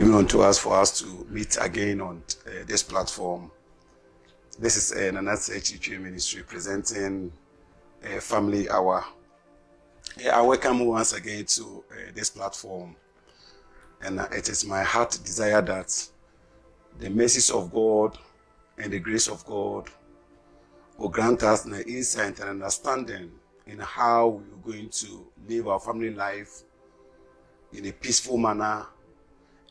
given unto us for us to meet again on this platform. This is Nana-sei Ministry presenting Family Hour. I welcome you once again to this platform, and it is my heart desire that the mercies of God and the grace of God will grant us the insight and understanding in how we're going to live our family life in a peaceful manner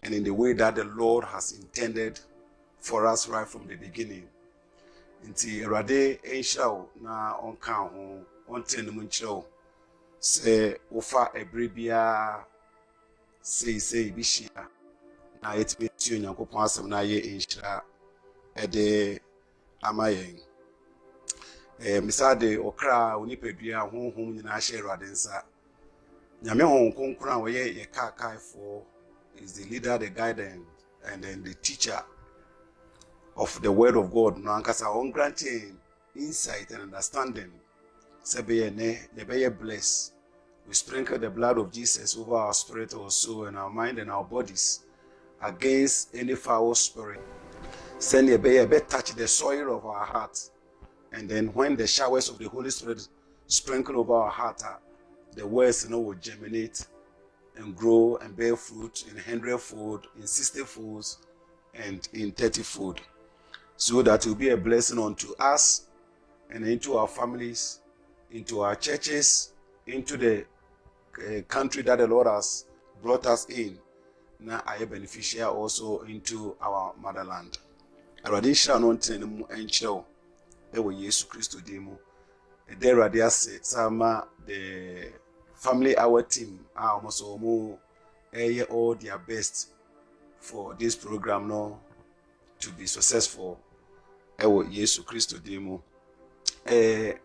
and in the way that the Lord has intended for us right from the beginning. Nti erade enhyira na onka ho onten mu nkyerɛ se wofa ebrebia sei bi hyia na yetime ti Onyankopɔn asɛm na ye enhyira ede amayen misade okra onipadua honhom nyina hye erade nsa nyame hon konkora wo ye kaakai for is the leader, the guide, and then the teacher of the word of God. No ankasa on granting insight and understanding. Sebeye ne nebeye bless. We sprinkle the blood of Jesus over our spirit, our soul, and our mind and our bodies against any foul spirit. Send nebeye touch the soil of our heart, and then when the showers of the Holy Spirit sprinkle over our heart, the words will germinate and grow and bear fruit in 100-fold, in 60-fold, and in 30-fold, so that it will be a blessing unto us and into our families, into our churches, into the country that the Lord has brought us in. Now I am beneficial also into our motherland. Radisha non tenemu enchel ewo Yesu Christo demo. There radiase sama the Family Hour team are almost all their best for this program now to be successful. Ewo Yesu Christo demo. The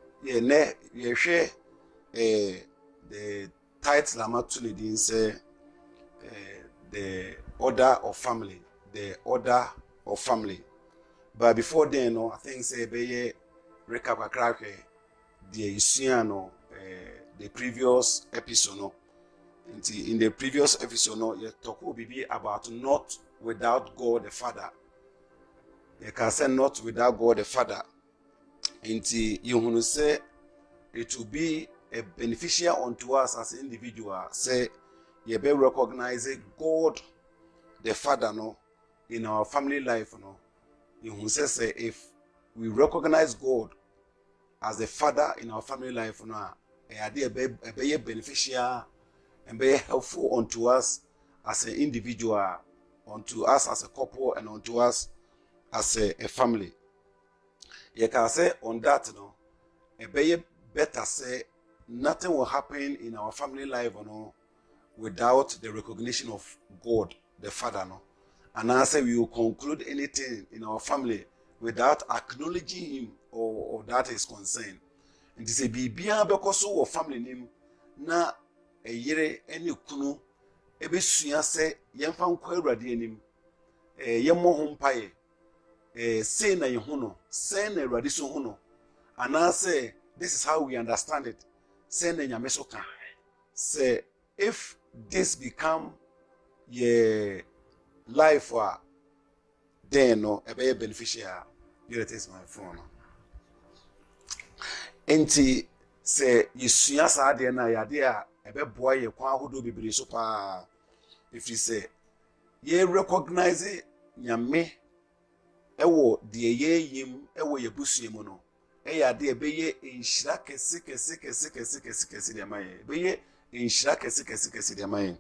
title I'm actually didn't say the order of family. The order of family. But before then, I think say be recap a crack the Isiano the previous episode. In the previous episode, you talk about not without God the Father. You can say not without God the Father. You want say it will be a beneficial unto us as an individual. Say you be recognizing God the Father no in our family life no. You want say if we recognize God as the Father in our family life no, be beneficial and be helpful unto us as an individual, unto us as a couple, and unto us as a family. You can say on that, no, be better say nothing will happen in our family life, no, without the recognition of God, the Father, no. And I say we will conclude anything in our family without acknowledging Him or that is concerned. And this is bibia because of family name na a yere any kunu ebesua se yemfa nkwa awurade anim yemmo ho mpaye say na yehuno say na awurade so huno and I say this is how we understand it say na nyame so ka say if this become your life then no e be beneficial. Here it is my phone. Enti se yesua saa de na yade a ebeboa ye kwa hodo bibiri so pa if you say ye recognize nyame ewo de ye yim ewo ye busue mu no yade ebeye enhira kese de maye ebeye enhira kese de maye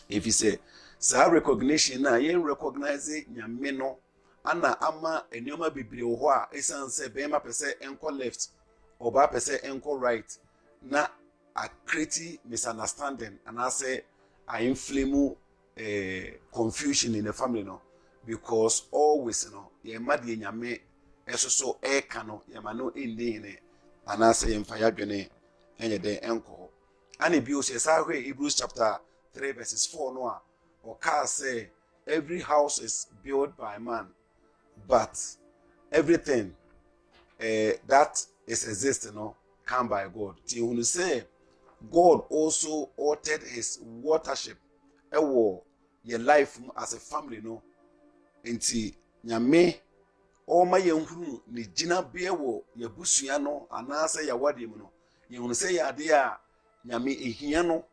if you say saa recognition na ye recognize nyame no ana ama enioma bibiri wo ho a esanse be ma pese enko left oba pese enko right na a create misunderstanding and I say I inflame confusion in the family no because always ye made nyame eso e ka no ye ma no indi ne and I say mfa ya dwene enye de enko and bi o se sa hwe Hebrews chapter 3 verses 4 no a o ka say every house is built by man but everything that is existing come by God. Till when you say God also altered his watership your life as a family no enti nyame o ma yenhuru ne gina bia wo yabusua no anase ya wade mu no yehunu se ya ade a nyame ehia no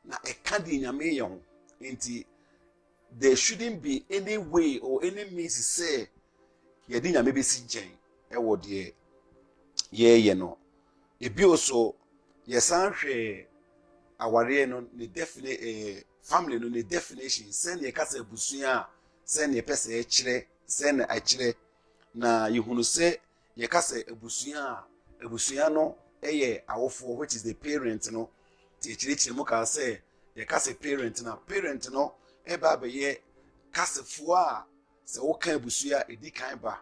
na eka di nyame ye ho enti there shouldn't be any way or any means say ye di nyame besi nchen e wo de ye no ebi oso ye san hwe aware no ne definite family no ne definition send ye kasa busua send ye pese e kire send a kire na yehunu se ye kasa abusua no eye awofo which is the parent no ti kire mu ka se ye kasa parent na parent no e ba be ye kasefo a se wo kan abusua edi kan ba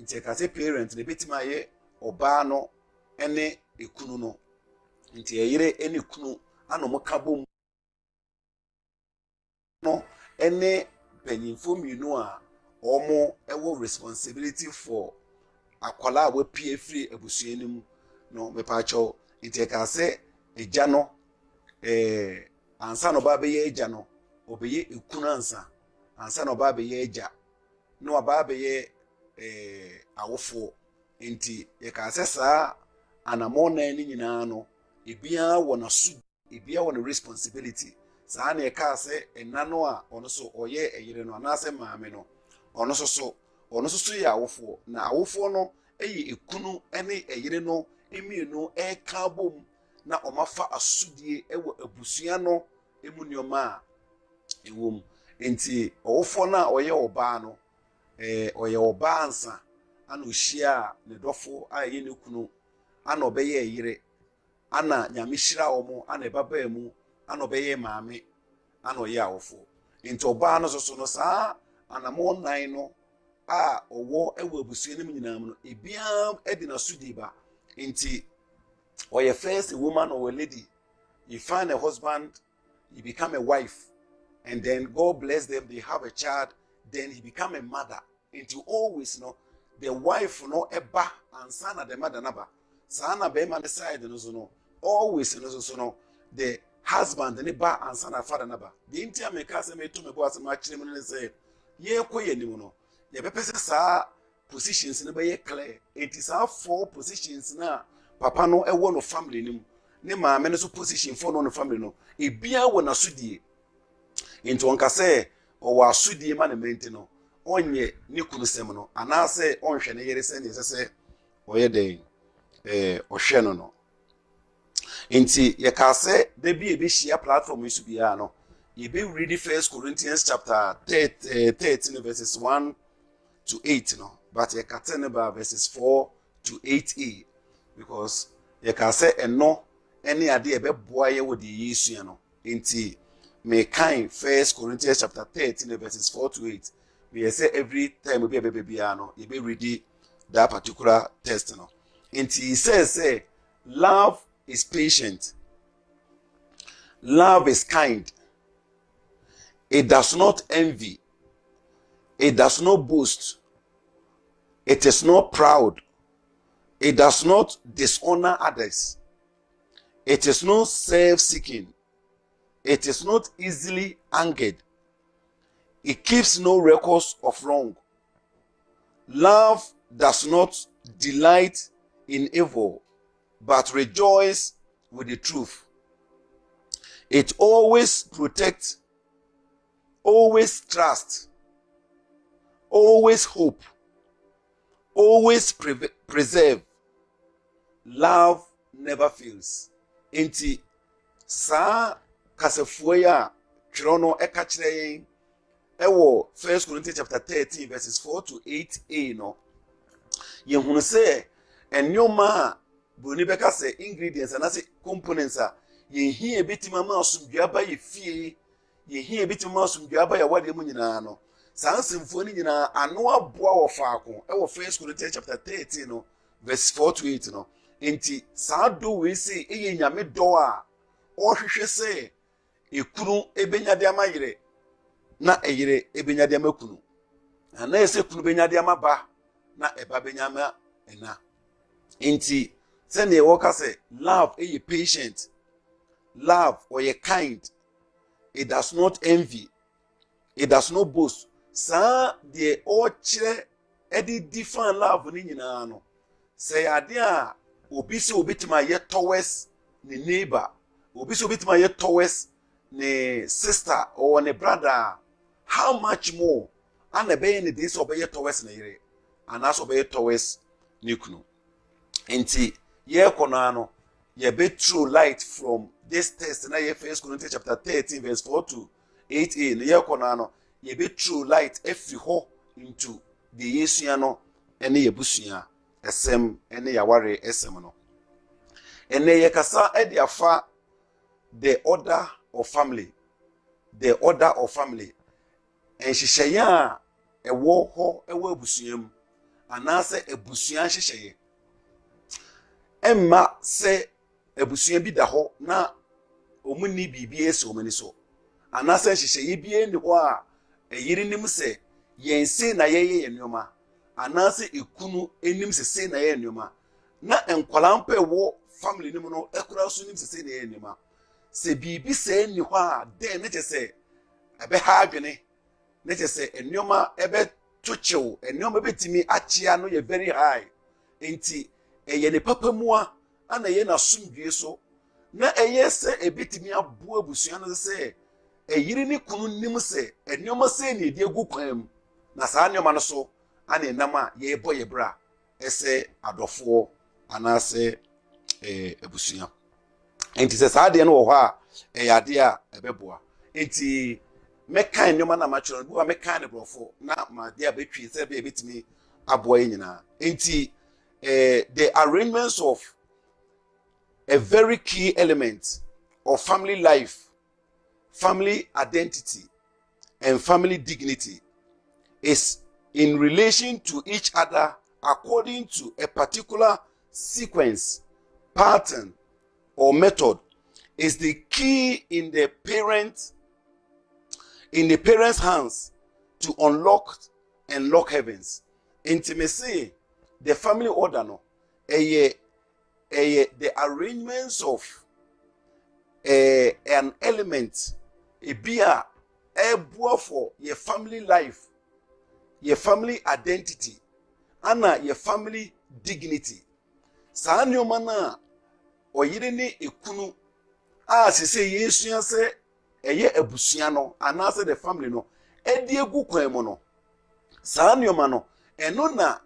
nti kasa parent ne betima ye oba no ene ekunu no nti eyire ene kunu ano mo kabom no ene benyimfo mienu a omo ewo responsibility for akwala a wapie free abusua nim no mepacho nti ka se eja no ansa no ba be ye eja no obeye ekunu ansa no ba be ye eja no ba be ye awofo nti ye ka se saa anamona ni nyina no ebia wo na su ebia wo na responsibility saa na ye ka se enano a ono so oye eyire no anase maame no ono so ya awofo na awofo no eye ekunu ene eyire no emienu eka bom na omafa asudie ewo abusua no emunioma a ewom enti awofo na oye oba no oye oba ansa ana ohia ne dofo a ye ne kunu ana obeye eyire ana nyamehira omo ana ebaba mu ana obeye maame ana oye awofo enti oba no so no saa anamo nan no a owo ewo abusua nim nyinam no ebia edina sudiba enti oye first a woman or a lady you find a husband you become a wife and then God bless them they have a child then he become a mother into always no the wife no eba and son of the mother naba sana be man side no so no always no so no the husband ne ba and son of father naba the intia me ka se me to me bo asema kire mu ne say ye koye ni mu no ye be pese sa positions ne be ye clear it is our four positions na papa no ewo no family nim ne maame no so position for no family no ebia wo na sudie into onka say o wa sudie ma ne menti no onye ne kunu sem no anase onhwe ne yere se ne se oye den ohwe no Inti yekase debi ebe share platform isu biya no. You be reading 1 Corinthians chapter 13 verses 1 to 8 no. But yekate neba verses 4 to 8a because yekase eno any ade ebe boa ye wo di yesu no. Inti me kind 1 Corinthians chapter 13 verses 4 to 8. We say every time we be biya no, you be reading that particular text no. Inti he says say love is patient. Love is kind. It does not envy. It does not boast. It is not proud. It does not dishonor others. It is not self-seeking. It is not easily angered. It keeps no records of wrong. Love does not delight in evil, but rejoice with the truth. It always protects, always trusts, always hope, always preserve. Love never fails. Enti sa kasefuo ya twirono eka kire yen ewo 1 Corinthians chapter 13 verses 4 to 8a no. Yehunu se enyoma boni beka se ingredients and say components a yehia betima ma asumdua ba ye fie yehia betima asumdua ba ya wade mu nyina no sansemfo ni nyina ano aboa wo faako e wo 1 Corinthians chapter 13 no verse 4 to 8 no enti saa do we say eye nyame do a o hwehwe se ekunu ebenyade amayire na eyire ebenyade amakunu ana ese kunu benyade amaba na eba benyama ena enti send the worker say love is patient, love or ye kind, it does not envy, It does not boast. Sa de o chire edi different love ni nyina no. Say ade a obi se obitima ye towards ne neighbor, obi se obitima ye towards ne sister or ne brother, how much more and obey ne this obey towards ne yere and as obey towards ne kunu. Enti ye kono no ye be true light from this text na ye 1 Corinthians chapter 13 verse 4 to 8a ye kono no ye be true light every ho into the yesua no ene ye busua esem ene yaware esem no ene ye kasa e dia fa the order of family, the order of family en hihye a ewo ho ewo abusuam anase abusua hihye emma se abusua bi da ho na omuni bibi ese omani so anase hihye bi eni ho a eyiri nim se yense na yeye yenoma anase ekunu enim se na yeye yenoma na enkwala wo family nim no ekura so nim se na yeye yenoma se bibi se ni ho a den ne se ebe ha adwene ne se enoma ebe tuchew enoma betimi achia no ye very high enti eye ne papa mu a ana ye na sumdue so na eye se ebetimi abo abusua no se eyiri ni kunu nim se enoma se ni de egu kwam na saa enoma no so ana enam a ye bo ye bra ese adofo anase abusua enti se saa de no wo ho a ade a ebeboa enti mekan enoma na machoro bo mekan ne brofo na ma de abetwi se be ebetimi aboa nyina enti the arrangements of a very key element of family life, family identity, and family dignity is in relation to each other according to a particular sequence, pattern, or method is the key in the parent's hands to unlock and lock heavens. Intimacy, the family order no, the arrangements of an element a beer for your family life, your family identity, and your family dignity. Saa nneoma na oyire ne ekunu a sese yesu se eye abusua no anase the family no edi egu kwan mu no saa nneoma no eno na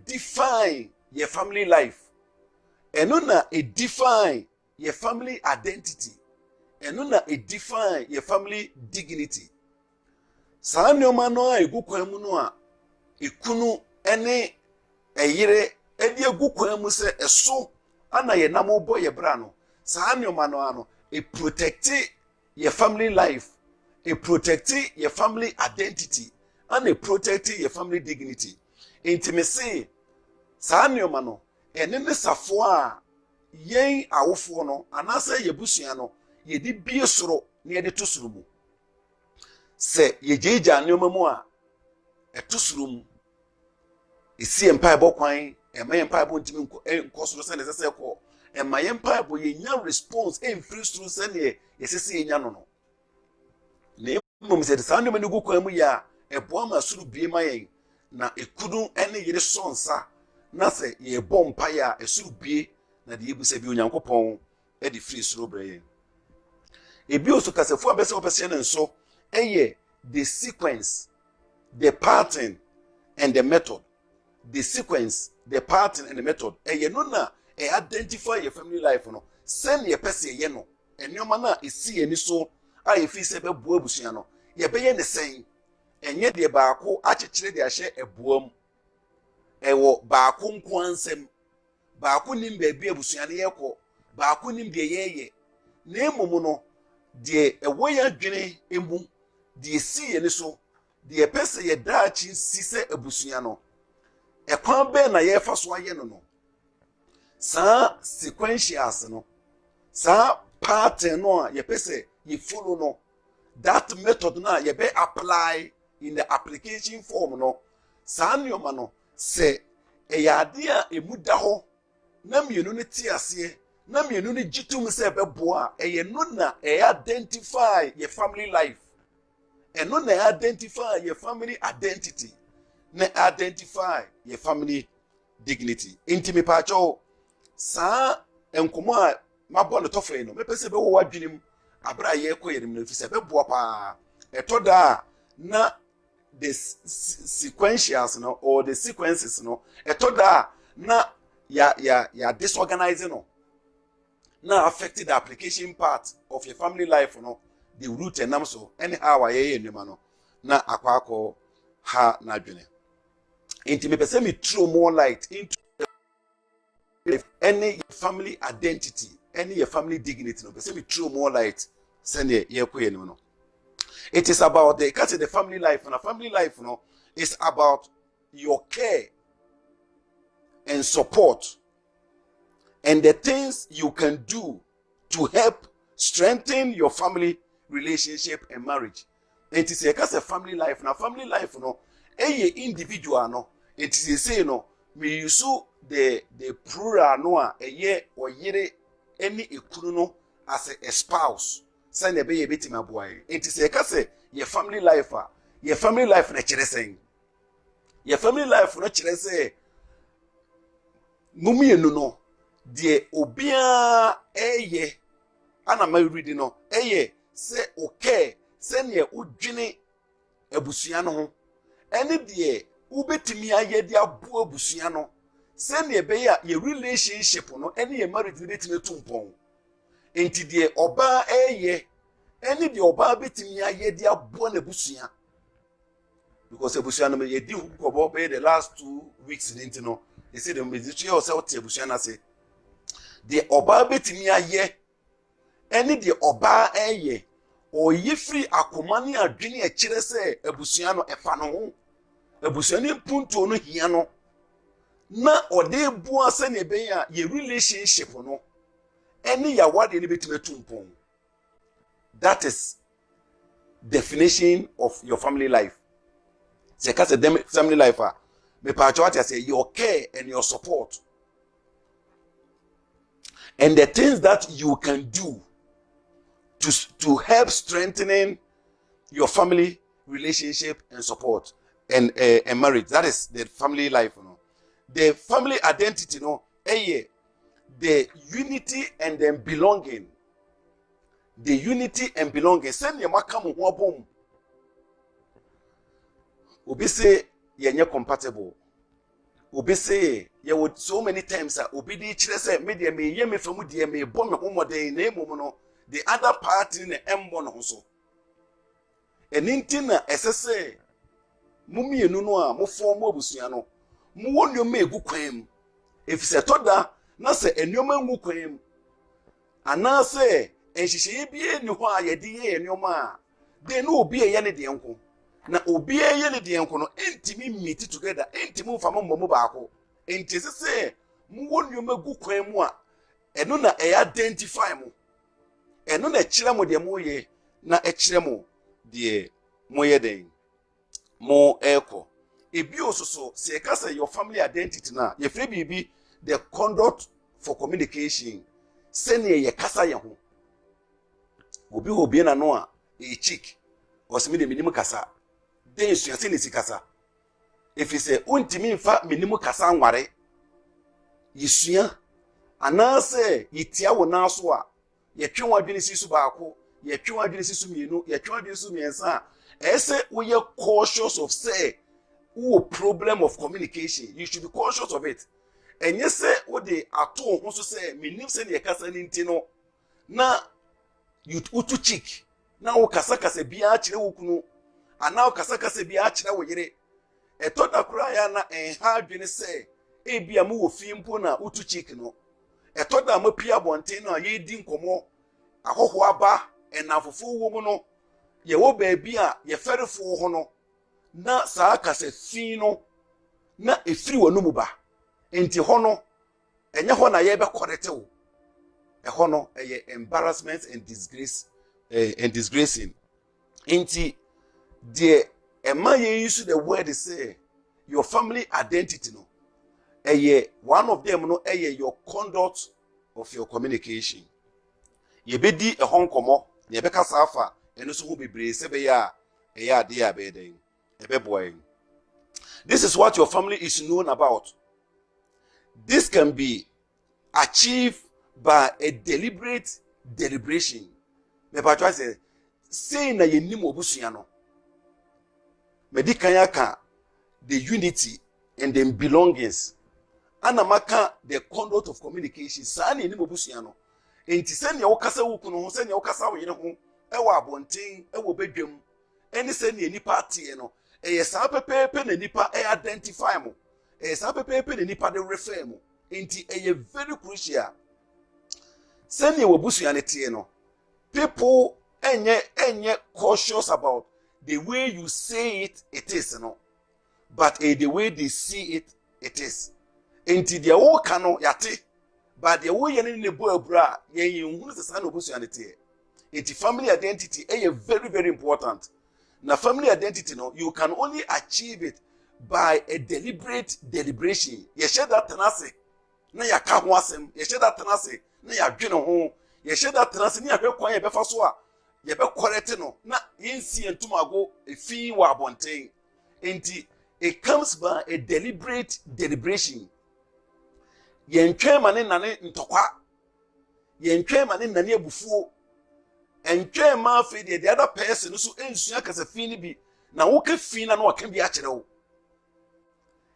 define your family life. Eno na define your family identity. Eno na define your family dignity. Saa nneoma no a egu kwan mu no a ekunu ene eyire edi egu kwan mu se eso ana ye nam bo ye bra no. Saa nneoma no ano protect your family life, protect your family identity, and protect your family dignity. Intimacy saa nneoma no ene ne safo a yen awofo no anase yebusua no ye di bie soro na ye de to soro mu se ye jeja nneoma mu a eto soro mu esi empire bokwan ema empire bo ntimi nko soro se ne se ko ema empire bo ye nya response free soro se ne ye sese ye nya no no ne mmom se saa nneoma ne gu kwan mu ya ebo ma soro bie ma yen na ekudu ene yire sonsa na se ye bompa ya esuru bie na de yebusa bi onyankopon e de free soro breye ebi oso kasefo abese opese ne nso eye the sequence, the pattern and the method. The sequence, the pattern and the method eye no na identify your family life no send your person ye no enoma na esi eni so a ye fi se be bo abusua no ye be ye ne sen enye de baako akekere de ahye eboam ewo baako nkwansem baako nim be bi abusua ne yekọ baako nim de yeye na emom no de ewo ya dwene emu de esi ye ne so de pese ye daachi sise abusua no ekwan be na ye fa so aye no no sa sequentials no sa pattern no a ye pese ye follow no that method na ye be apply in the application form no sa nneoma no se eyade a emuda ho na mienu ne tiase na mienu ne gitum se beboa eye no na identify your family life and no na identify your family identity, na identify your family dignity. Intimi pacho sa enkomo a mabɔ no tɔfɛ no mepɛ sɛ bɛwɔ wadwenem abra yɛ kɔ yɛrim no fi sɛ bɛboa paa ɛtɔda na the sequentials no or the sequences no ɛtɔda na ya disorganizing no na affected the application part of your family life no the root and so anyhow ayɛ nnwuma no na akɔ ha na adwene nti mepɛ sɛ me throw more light into any family identity, any family dignity no. Say me throw more light. Send ye no. It is about the family life. And a family life no is about your care and support and the things you can do to help strengthen your family relationship and marriage. It is a family life. Now family life no, a individual no. It is a say no. Me use the plural no a or yere any ekunu no as a spouse. Send a baby bit my boy. It is a case your family life your family life na chere saying. Your family life na chere say mumi enu no de obia eye ana ma read no eye say okay send ye udwene abusua no ho ene de ubetimi aye de abo abusua no send ye be ya your relationship no ene ye marriage betimi tumpon enti de oba eye ene de oba betimi aye de abo na abusua because abusua no ye di hukobo be the last 2 weeks into no they say the ministry yourself to abusua na say de oba betimi aye ene de oba eye oyi free akoma ne adwene e kire se abusua no efa no ho abusua ne punto no hia no na ode bua se ne be ya ye relationship no ene ya wade ne betime tumpon. That is definition of your family life. Say ka say family life me pa what I say your care and your support and the things that you can do to help strengthening your family relationship and support and marriage. That is the family life, you know. The family identity, you know, the unity and then belonging. The unity and belonging. Send your makamu wabom. Obi say you're compatible. Obi say you would so many times obi di chire say me de me ye me famu de me bom me homo de na emu no the other party in the embo no so and intina esese mumienu no a mo form abusua no mo wonyo ma egu kwam if se toda na se enwoma ngu kwam ana se enhihye bie ni ho a ye de ye enwoma a de no obi eye ne de enko na obi eye ne de enko no entimi meet together entimi fa mo baako enti se mo wonyo ma gu kwam a eno na e identify mo eno na kire mo de mo ye na e kire mo de mo ye den mo eko ebi ososo se ka say your family identity na ye free bibi the conduct for communication sene ye kasa ye ho obi na no a e chick o se me de minim kasa den suase ne si kasa if you say untimi mfa minim kasa nware yisua anase yitia wo na so a ye twe wadwene sisu baako ye twe wadwene sisu mienu ye twe wadwene sisu miensa ese we are cautious of say problem of communication. You should be cautious of it. And you say what they are told also say minim say ye kasa ni ntino na you utu chick na kasa kasa bia kire wo kunu ana kasa kasa bia kire wo yire eto da kura ya na ha adwene say e bia mu wo fimpo na utu chick no eto da mapia bonten no ye di nkomo ahoho aba enafofo wo mu no ye wo baabi a ye ferefo ho no na saa kasa fi no na efiri wo no mu ba enti ho no enye ho na ye be correct wo e ho no eye embarrassment and disgrace and disgracing enti de ema ye use the word say your family identity no eye one of them no eye your conduct of your communication ye be di e ho nkomo ye be kasa afa eno so ho bebre se be ya This is what your family is known about. This can be achieved by a deliberate deliberation. Me patwa say na yenim obusua no. Medikan aka the unity and the belongings. Anamaka the conduct of communication. Sa na yenim obusua no. Enti se ne wokasa wukuno ho se ne wokasa wo yene ho e wo abonten e wo bedwam eni se ne nipa tie no e sa pepepe na nipa e identify mo e sa pepepe na nipa de refer mo enti e very crucial se ne wo busua ne tie no people enye cautious about the way you say it is no but the way they see it is enti de wo ka no yate but the way you need bo abra yen hu se sa no busuanete enti family identity is very very important. Na family identity no you can only achieve it by a deliberate deliberation. Ye share that tenase na ya ka ho asem, ye share that tenase na ya dwene ho, ye share that tenase na ya hwe kwan ye befa so a ye be correct no na yensi entumago efi wa abonten. Enti it comes by a deliberate deliberation. Yentwe mane nane ntokwa yentwe mane nane abufuo entwe ma fe the other person so ensua kasa fi ni bi na wo ka fi na no ka bi a kire wo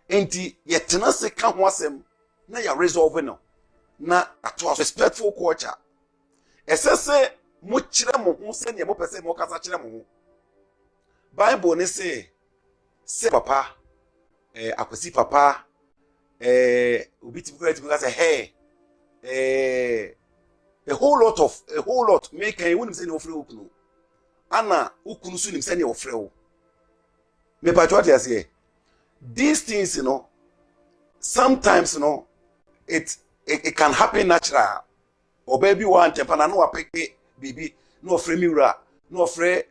enti yetena se ka ho asem na ya resolve no na ato respectful culture esese mo kire mo ho se ne mo pese mo kasa kire mo ho Bible ne se papa akwasi papa ubiti bukati say hey a whole lot make when say no ofre ukunu ana ukunu su nim say ne ofre wo me pa what you say these things sometimes it can happen natural or baby one temper na no apeke bibi no ofre miura no ofre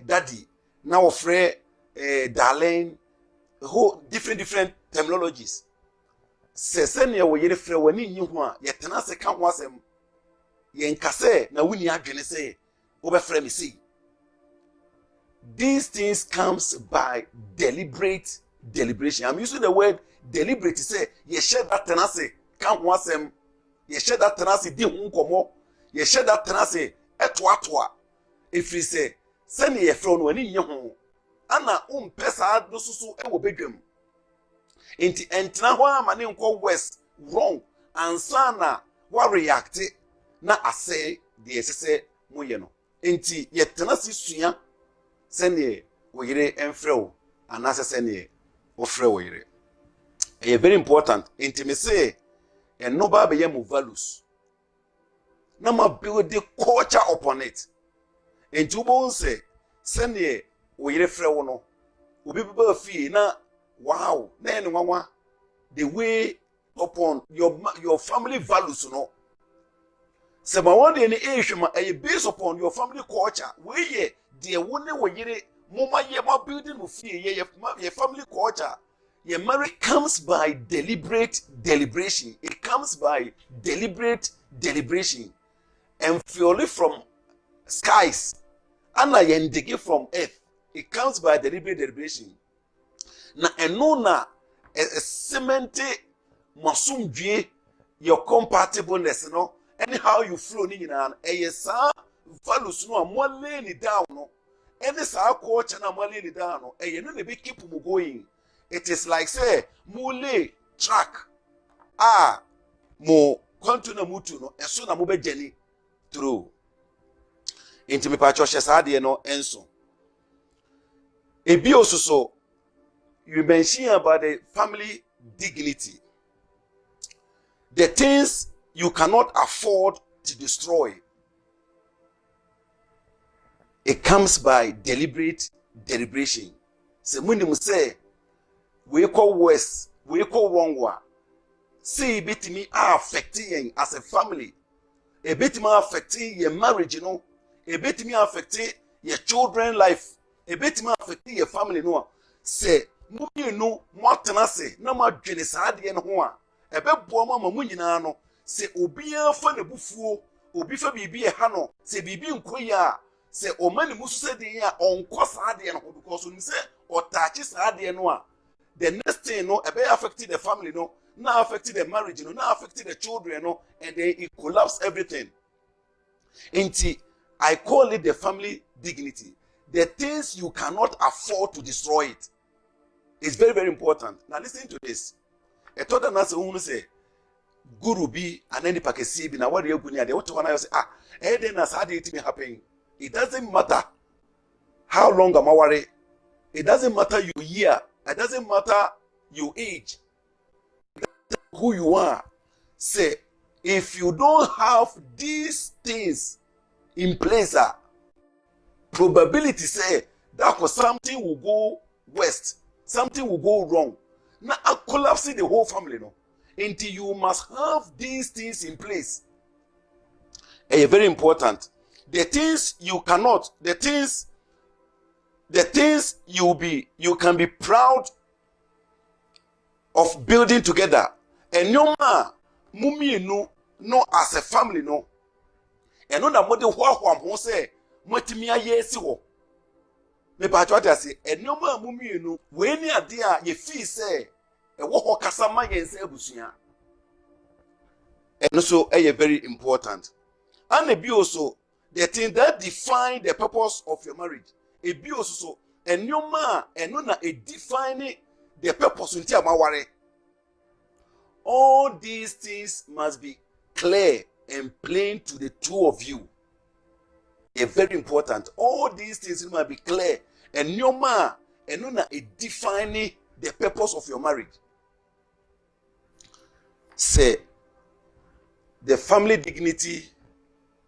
daddy na ofre darling whole different terminologies. Sesene wo yere frɛ wani nyi ho a yetena se ka ho asem yenkase na wuni adwene se wo be frɛ me sei. These things comes by deliberate deliberation. I'm using the word deliberate to say ye share that tenase ka ho asem ye share that tenase di ho nkomo ye share that tenase etoatoa efri se sene ye frɛ no wani nyi ho ana pesa do susu e wo bedwam. Inti entina ho amane nko west wrong ansana wa react na ase de esese moye no inti yetena sisua sene oyire enfrew anase sene ofre oyire e very important inti me say eno ba be yam values na ma build the culture upon it inti ubo nse sene oyire frew no obi ba fi na wow, the way upon your family values, So my one day any based upon your family culture. We ye the one way mama ye ma building with your family culture. Your marriage comes by deliberate deliberation. It comes by deliberate deliberation. And purely from skies. And I ending from earth. It comes by deliberate deliberation. Na eno na cemente masumdwe your compatibleness anyhow you flow ni nyina sa values no amole ni down no any sa culture na amole ni down no no na be keep mu going. It is like say mule track mo continue mutu no eso na mo be jeni through into me pa church sa de no enso ebi osuso. You mentioned about the family dignity. The things you cannot afford to destroy. It comes by deliberate deliberation. So when you say, we call west, we call wrong one. See, bit me are affecting as a family. A bit more affecting your marriage, A bit me affecting your children's life. A bit more affecting your family, Say, no mwatena se na madwene saade no ho a ebebo mama mu nyina no se obi afa ne bufuo obi fa bibi e ha no se bibi nkoyi a say o mani musu say de ya onko saa de no because when say o touch saa de no a the next thing no e be affect the family no now affect the marriage no now affect the children no and then it collapse everything. Inti I call it the family dignity. The things you cannot afford to destroy it. It's very, very important. Now listen to this. A total nurse who say guru be and any pakesi be na what you gunya they want to say then as how it may happen. It doesn't matter how long am I worry. It doesn't matter your year. It doesn't matter your age. Who you are. Say if you don't have these things in place, probability say that was something will go west, something will go wrong. Now collapsing the whole family, no. Until you must have these things in place. Very important. The things you cannot, the things you can be proud of building together. And no man, mummy no as a family no. And no na mode ho say matimi ayesi ho. Me pa twa say eno ma mummy no we ni ade a ye fi say e wo ho kasa ma yense abusua. And so very important. And a also the thing that define the purpose of your marriage. A be also so and no ma and no na a define the purpose until amaware. All these things must be clear and plain to the two of you. Very important. All these things must be clear and no ma and no na a defining the purpose of your marriage. Say the family dignity,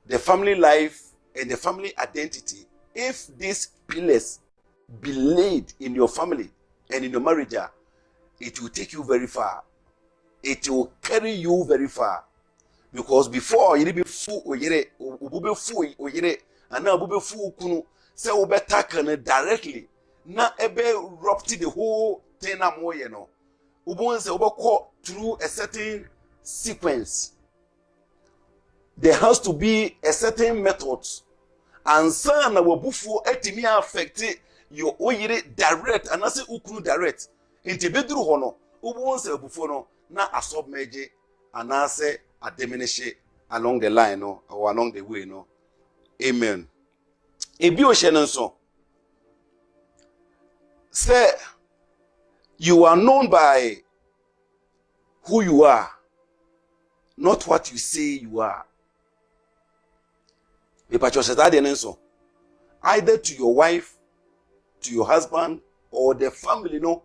the family life, and the family identity. If these pillars be laid in your family and in your marriage, it will take you very far. It will carry you very far. Because before you be fool oyere, ubube fool oyere, and now ubube fool kunu, say ube taken directly. Na ebe rupture the whole thing amoye no. Ubun say ube call through a certain sequence. There has to be a certain method. And sana wabufu etimi affect your oyere direct and ase ukunu direct. Inti bedru hono, ubun say wabufu no na asob meje and ase a diminish along the line no or along the way no. Amen. Ebio shenanso. Say you are known by who you are, not what you say you are. Either to your wife, to your husband, or the family, no,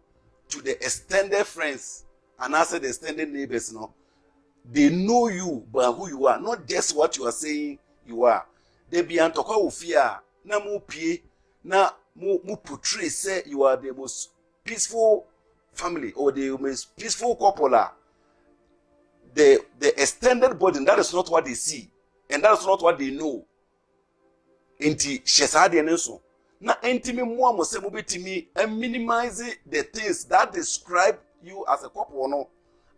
to the extended friends, and also the extended neighbors, no. They know you by who you are, not just what you are saying you are. They be antokwa ufia na mu pie na mu portray say you are the most peaceful family or the most peaceful couple. The extended body, that is not what they see, and that is not what they know. Inti shesade enso na intimi mo amose mo betimi and minimize the things that describe you as a couple no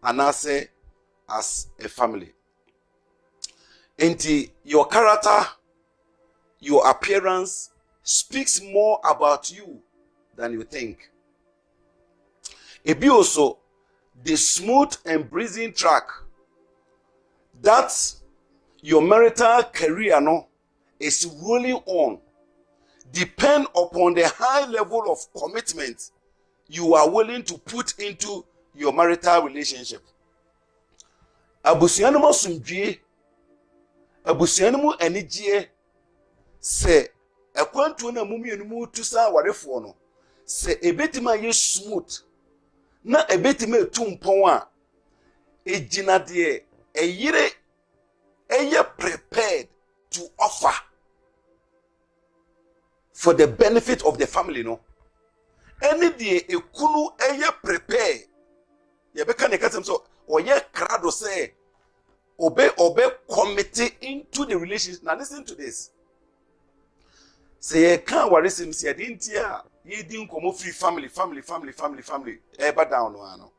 and as a family. Inti your character, your appearance speaks more about you than you think. It be also the smooth and breezy track that your marital career no is rolling on depend upon the high level of commitment you are willing to put into your marital relationship. Abusianimo sumdue, abusianimo anigye se ekwantu na mumi enu tusa warefo no se ebetima ye smooth na ebetima etumpon a ejina de eyire eye prepared to offer for the benefit of the family no. Any day ekunu eye prepare ye be kan ekasem so oye krado say obey committee into the relationship. Now listen to this. Say can warisim say dintia ye din komo free family eba down no ano.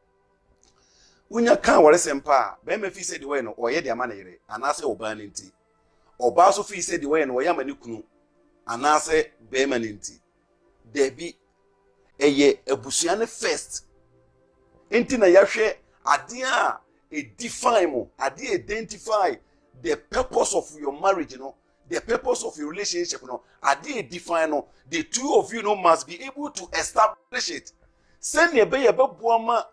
Unya kan warisem pa be me fi say the way no oye de ama na yire anase oba nti. Oba so fi say the way no oye ama ni kunu. anase bema nti debi eye abusua ne first enti na yahwe ade a define mo ade identify the purpose of your marriage, the purpose of your relationship, ade define no, the two of you must be able to establish it. Send ye be buama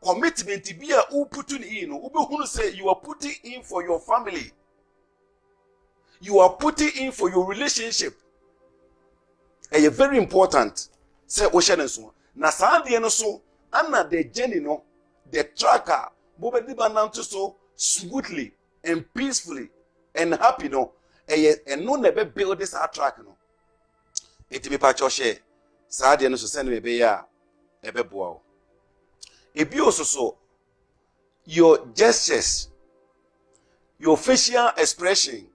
commitment be a who put in who say you are putting in for your family, you are putting in for your relationship. A very important say ocean so na saade no so ana the journey the tracker bobedi bananto so smoothly and peacefully and happy and no never build this track it be patch share saade no so send me be ya ebe boa ebi so your gestures, your facial expression,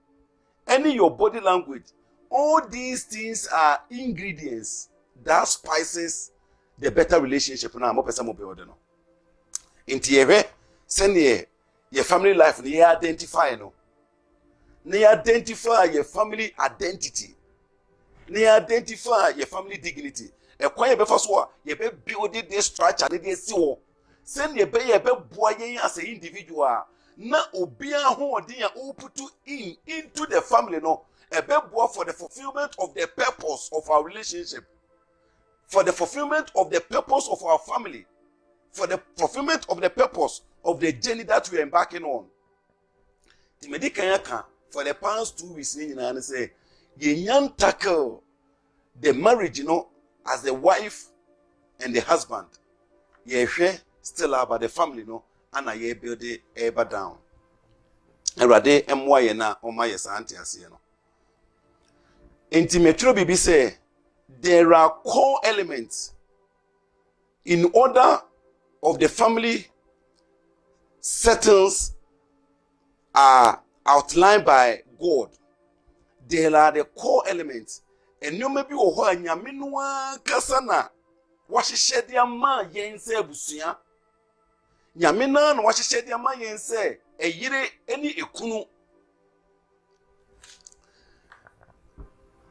any your body language, all these things are ingredients that spices the better relationship na mo pesa mo build no. Inti yewe send your family life ni identify no. Ni identify your family identity. Ni identify your family dignity. E kwa ye be so a ye be build this structure ni dey si wo. Send ye be boa yen as an individual. Na obi ahoɔden a o put into the family no. E be boa for the fulfillment of the purpose of our relationship. For the fulfillment of the purpose of our family, for the fulfillment of the purpose of the journey that we are embarking on. The medical for the past 2 weeks, and say, you can't tackle the marriage, as the wife and the husband. You still about the family, and I build it ever down. And rather, MY na on my auntie as you know. Intimate Bibi say, there are core elements in order of the family settings are outlined by God. There are the core elements. And you may be oho nyaminwa kasana wahyehyɛ de ama yɛn sɛ abusua. Nyamina na wahyehyɛ de ama yɛn sɛ ɛyere ɛne ekunu.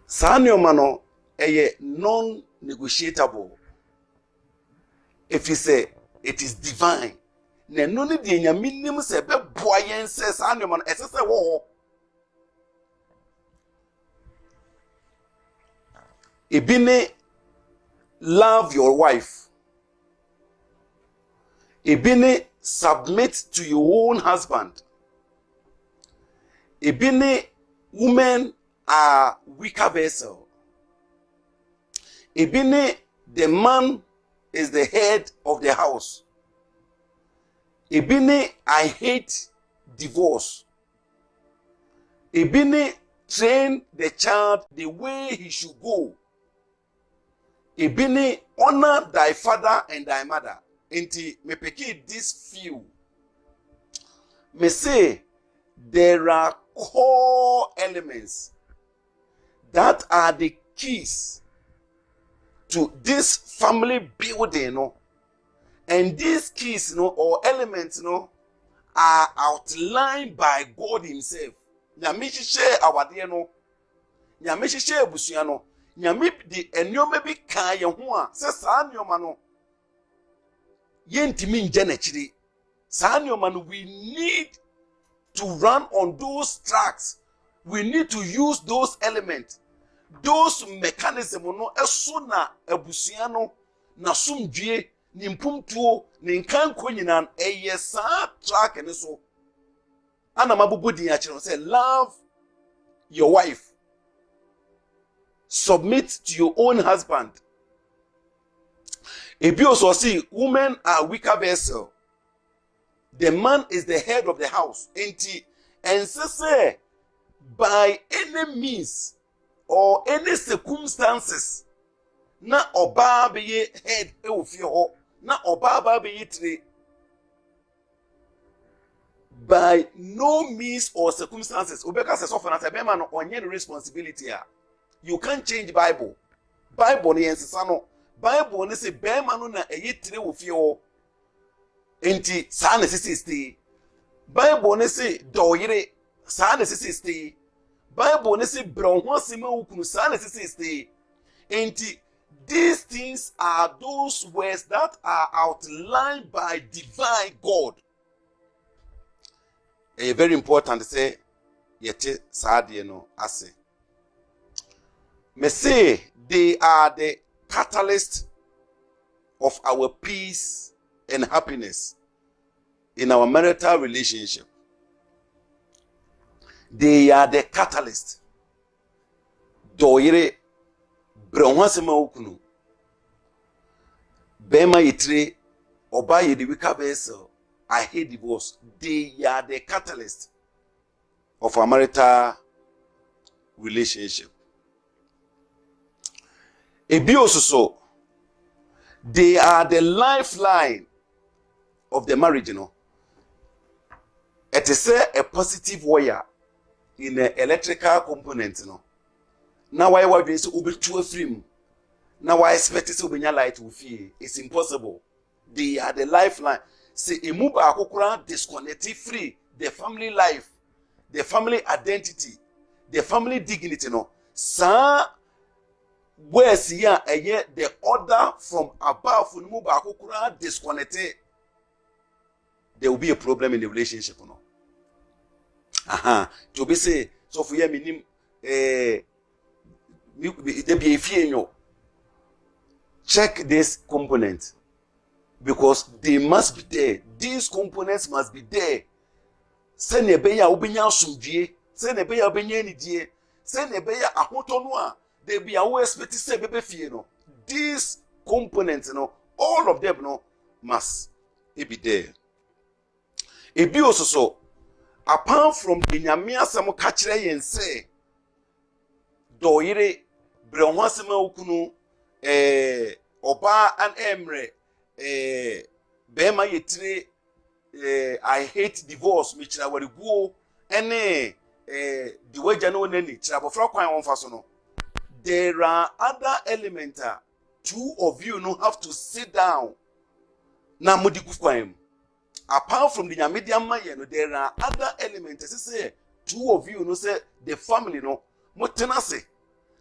Saa nneɛma no non-negotiable. If you say it is divine, na no ni de nyaminim se be boa yen se saa nneɛma no ɛsɛ sɛ wo ebine love your wife, ebine submit to your own husband, ebine women are weaker vessel. Ebine, the man is the head of the house. Ebine, I hate divorce. Ebine, train the child the way he should go. Ebine, honor thy father and thy mother. Enti, me peki this few. Me say, there are core elements that are the keys to this family building, and these keys, or elements, are outlined by God Himself. Nyame hyehyɛ awade no, nyame hyehyɛ abusua no, nyame di enyoma bi kan ye ho a sɛ saa nneɛma no yɛntimi nje n'akyiri. Saa nneɛma no, we need to run on those tracks. We need to use those elements. Those mechanisms no eso na abusua no na sumdue ni mpumtuo ni nkanko nyina eye saa track ne so ana mabubu din akire say love your wife, submit to your own husband. Ebi also see women are weaker vessel, the man is the head of the house. Enti and say by any means or any circumstances na oba be head e ofie ho na oba ba be tire, by no means or circumstances obeka se so for na se be man no onye responsibility a you can't change Bible ni ensesa no Bible ni se be man no na eye tire ofie ho enti sa na sisi Bible ni se do yire sa na sisi Bible ne say bra ho asema wukunu sa na stay. Enti these things are those words that are outlined by divine God. Very important to say yete saade no ase. Me say they are the catalyst of our peace and happiness in our marital relationship. They are the catalyst. Doyere brehwasema okunu. Bema yitre oba yedi wika vessel. I hate divorce. They are the catalyst of our marital relationship. Ebiososo, they are the lifeline of the marriage, you know. It is a positive wire in the electrical component, you know. Now why would you say ube to a frame? Now I expect to be light will feel. It's impossible. They are the lifeline. Say a move akokura disconnected free the family life, the family identity, the family dignity, you know. Sa where's here the order from above when move akokura disconnected, there will be a problem in the relationship, you know. To be say so for minim there be a fear. Check this component because they must be there. These components must be there. Send a beya obinya sumdie, send a beya obenya nidie, send a beya ahotonwa. They be always expect to say bebe fear no. These components, you know, all of them, you know, must be there. It be also so. Apart from the nyamia samo kachire yense doyire brehwasema okunu oba an emre bema yetire I hate divorce michira wariguo ene the wager no nani chira bofra kwan wonfa so no. There are other elements. Two of you no have to sit down na mudi kufkwan. Apart from the medium man, there are other elements. Say two of you no say the family no motenase.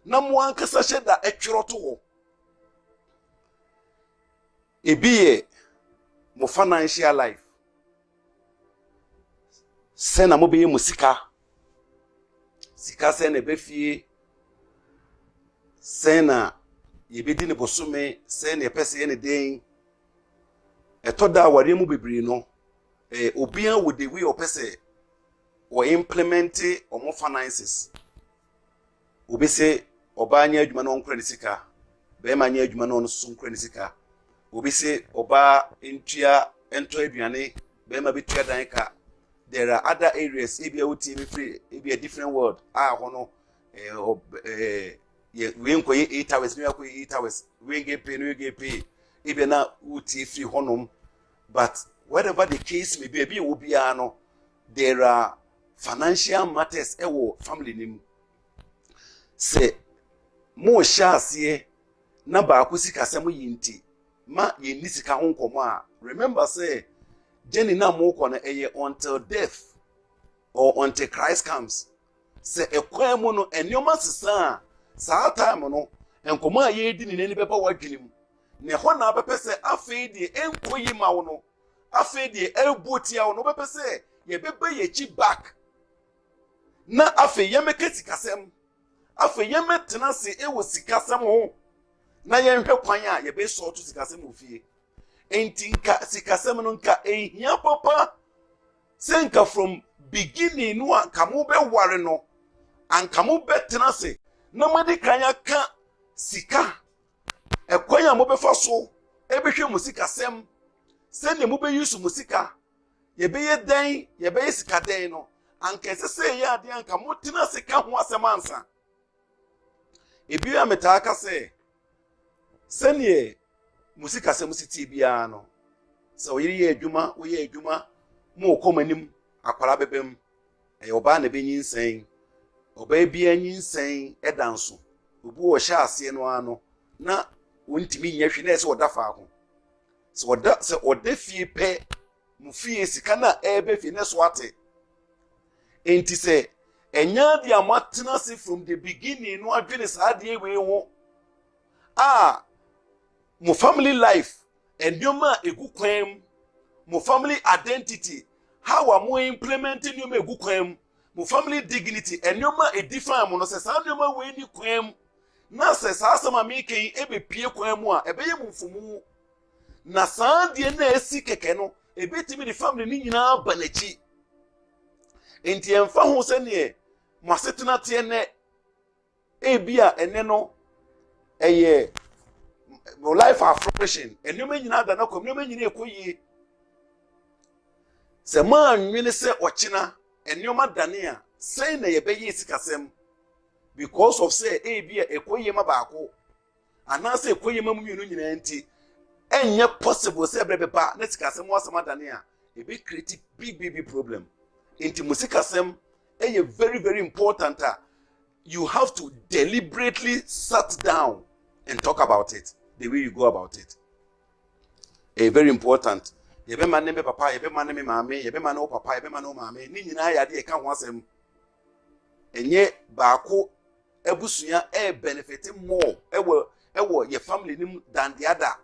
Na mwan kasa sheda ekroto. Ebiye mo financial life. Sena mo be musika. Sika sena befie. Sena yebedi ne bosume, sena pese ene den. Etoda wari mu bibiri no. Obian with the way of person or implement or more finances. Obi say oba anya adwuma no nkra nisika, be ma anya adwuma no so nkra nisika. Obi say oba entua ento aduane, be ma betua dan ka. There are other areas e bia wuti be free, e bia different world. Ho no we nkoye 8 hours, we akoye 8 hours. We get pay, we get pay. E bia na wuti free honom, but whatever the case may be, there are financial matters ewo family nim. Say mo sha sie na ba akusika semo yinti ma yenisika ho nkomo a. Remember say Jenny na mo ko na eye until death or until Christ comes. Say ekwan mu no enioma sesa sa time no enkomo a ye di ni nani beba wadwenim. Ne ho na bepese afei di enkoyi ma wo no. Afei de elbotia no be pese ye bebe ye chi back na afei ye meke sikasem afei ye metena se e wo sikasem ho na ye hwe kwan a ye be so to sikasem ofie enti nka sikasem no nka ehia papa senka from beginning no anka mo be ware no anka mo be tena se na madi kanya ka sika ekwan a mo be fa so e be hwe mo sikasem. Send the mobile use musika. Ye be ye den, ye be sika den no. Anke se say ya de anka motina sika ho asemansa. Ebi ya metaka say. Send ye musika se musiti bia no. So ye adwuma, wo ye adwuma, mo komanim akwara bebem. Oba na be nyinsen. Oba bia nyinsen edanso. Obu wo sha ase no ano na wontimi nyahwe na se wodafa ho. So that se odefie pe mu fie sika na ebe fie ne so ate enti se Enya the amatenase from the beginning no adwene saa de we ho mo family life endioma egu kwam mo family identity how am we implementing you egu kwam mo family dignity endioma e define mo no se saa endioma we ni kwam na se saa sama meken ebe pie kwam mu a ebe ye mo mfumu na saa de na esi keke no ebetimi the family ni nyina banachi enti emfa ho se ne mo asetena te ne ebia ene no eye life are flourishing enuma nyina da na kom enuma nyina ekoyie se ma nwene se ochina enuma dane a sei na yebeye sikasem because of say ebia ekoyie ma baako ana se ekoyie ma mmienu nyina enti enye possible se ebeba na sikasem wasama dane a ebe create big problem enti musikasem eye very very important. You have to deliberately sit down and talk about it the way you go about it. Very important. Yebe mane me papa, yebe mane me mame, yebe mane o papa, yebe mane o mame. Ni nyina ya de e ka ho asem. Enye baako ebusua benefit more ewo your family nim than the other.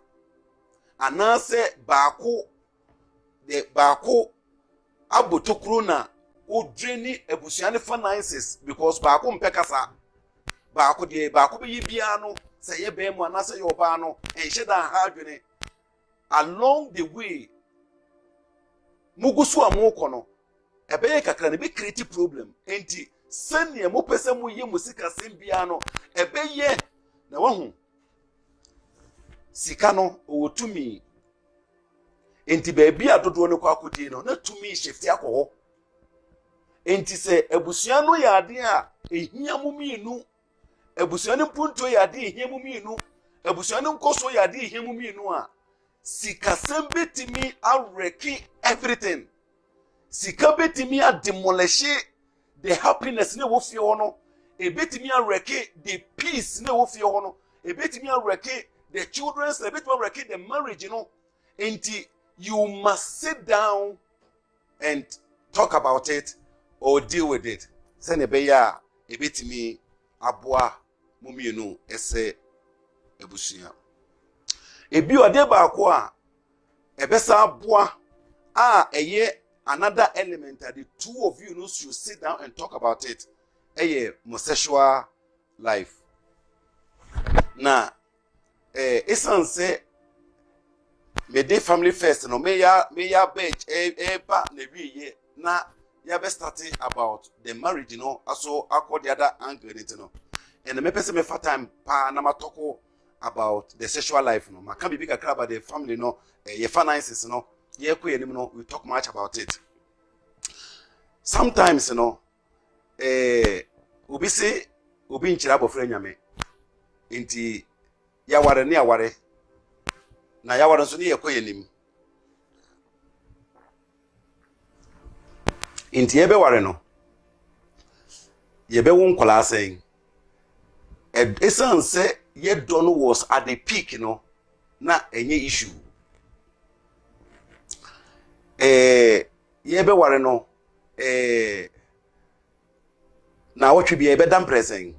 Anase baako abotokuru na o draini ebusua ne finances because baako mpekasa baako de baako be yibia no say ye be mu anase ye oba no enhye da ha adwene along the way mugusu amoko no ebe ye kakra ne be create problem enti sane mo pese mu ye musika sembia no ebe ye na wahu sika no owotumi enti be bia dodo ne kwa akodi no na tumi shift akọ enti se ebusua no ya ade a ehia muminu ebusua ne punto ya ade ehia muminu ebusua ne nkoso ya ade ehia muminu a sika sembetimi areki everything sika betimi a demolish the happiness ne wo fie ho no ebetimi areki the peace ne wo fie ho no ebetimi areki the children's ebetimi areki the marriage no enti you must sit down and talk about it or deal with it. Send a beya a bit me aboa mumienu ese ebusia. Ebi ode ba kwa ebesa aboa eye another element that the two of you should sit down and talk about it. Eye sexual life. Na esan say me dey family first no me ya bench pa na wiye na ya be starting about the marriage also accord the other angle and me person me for time pa na ma talk about the sexual life ma can be big about the family your finances ye ko yenim we talk much about it sometimes obi say obi nchira abofra nyame enti ya ware ne aware na ya ware so ne ye ko yenim enti yebe ware no yebe won kola asen esan say ye don was at the peak na enye issue yebe ware no na what be yebe dan pressing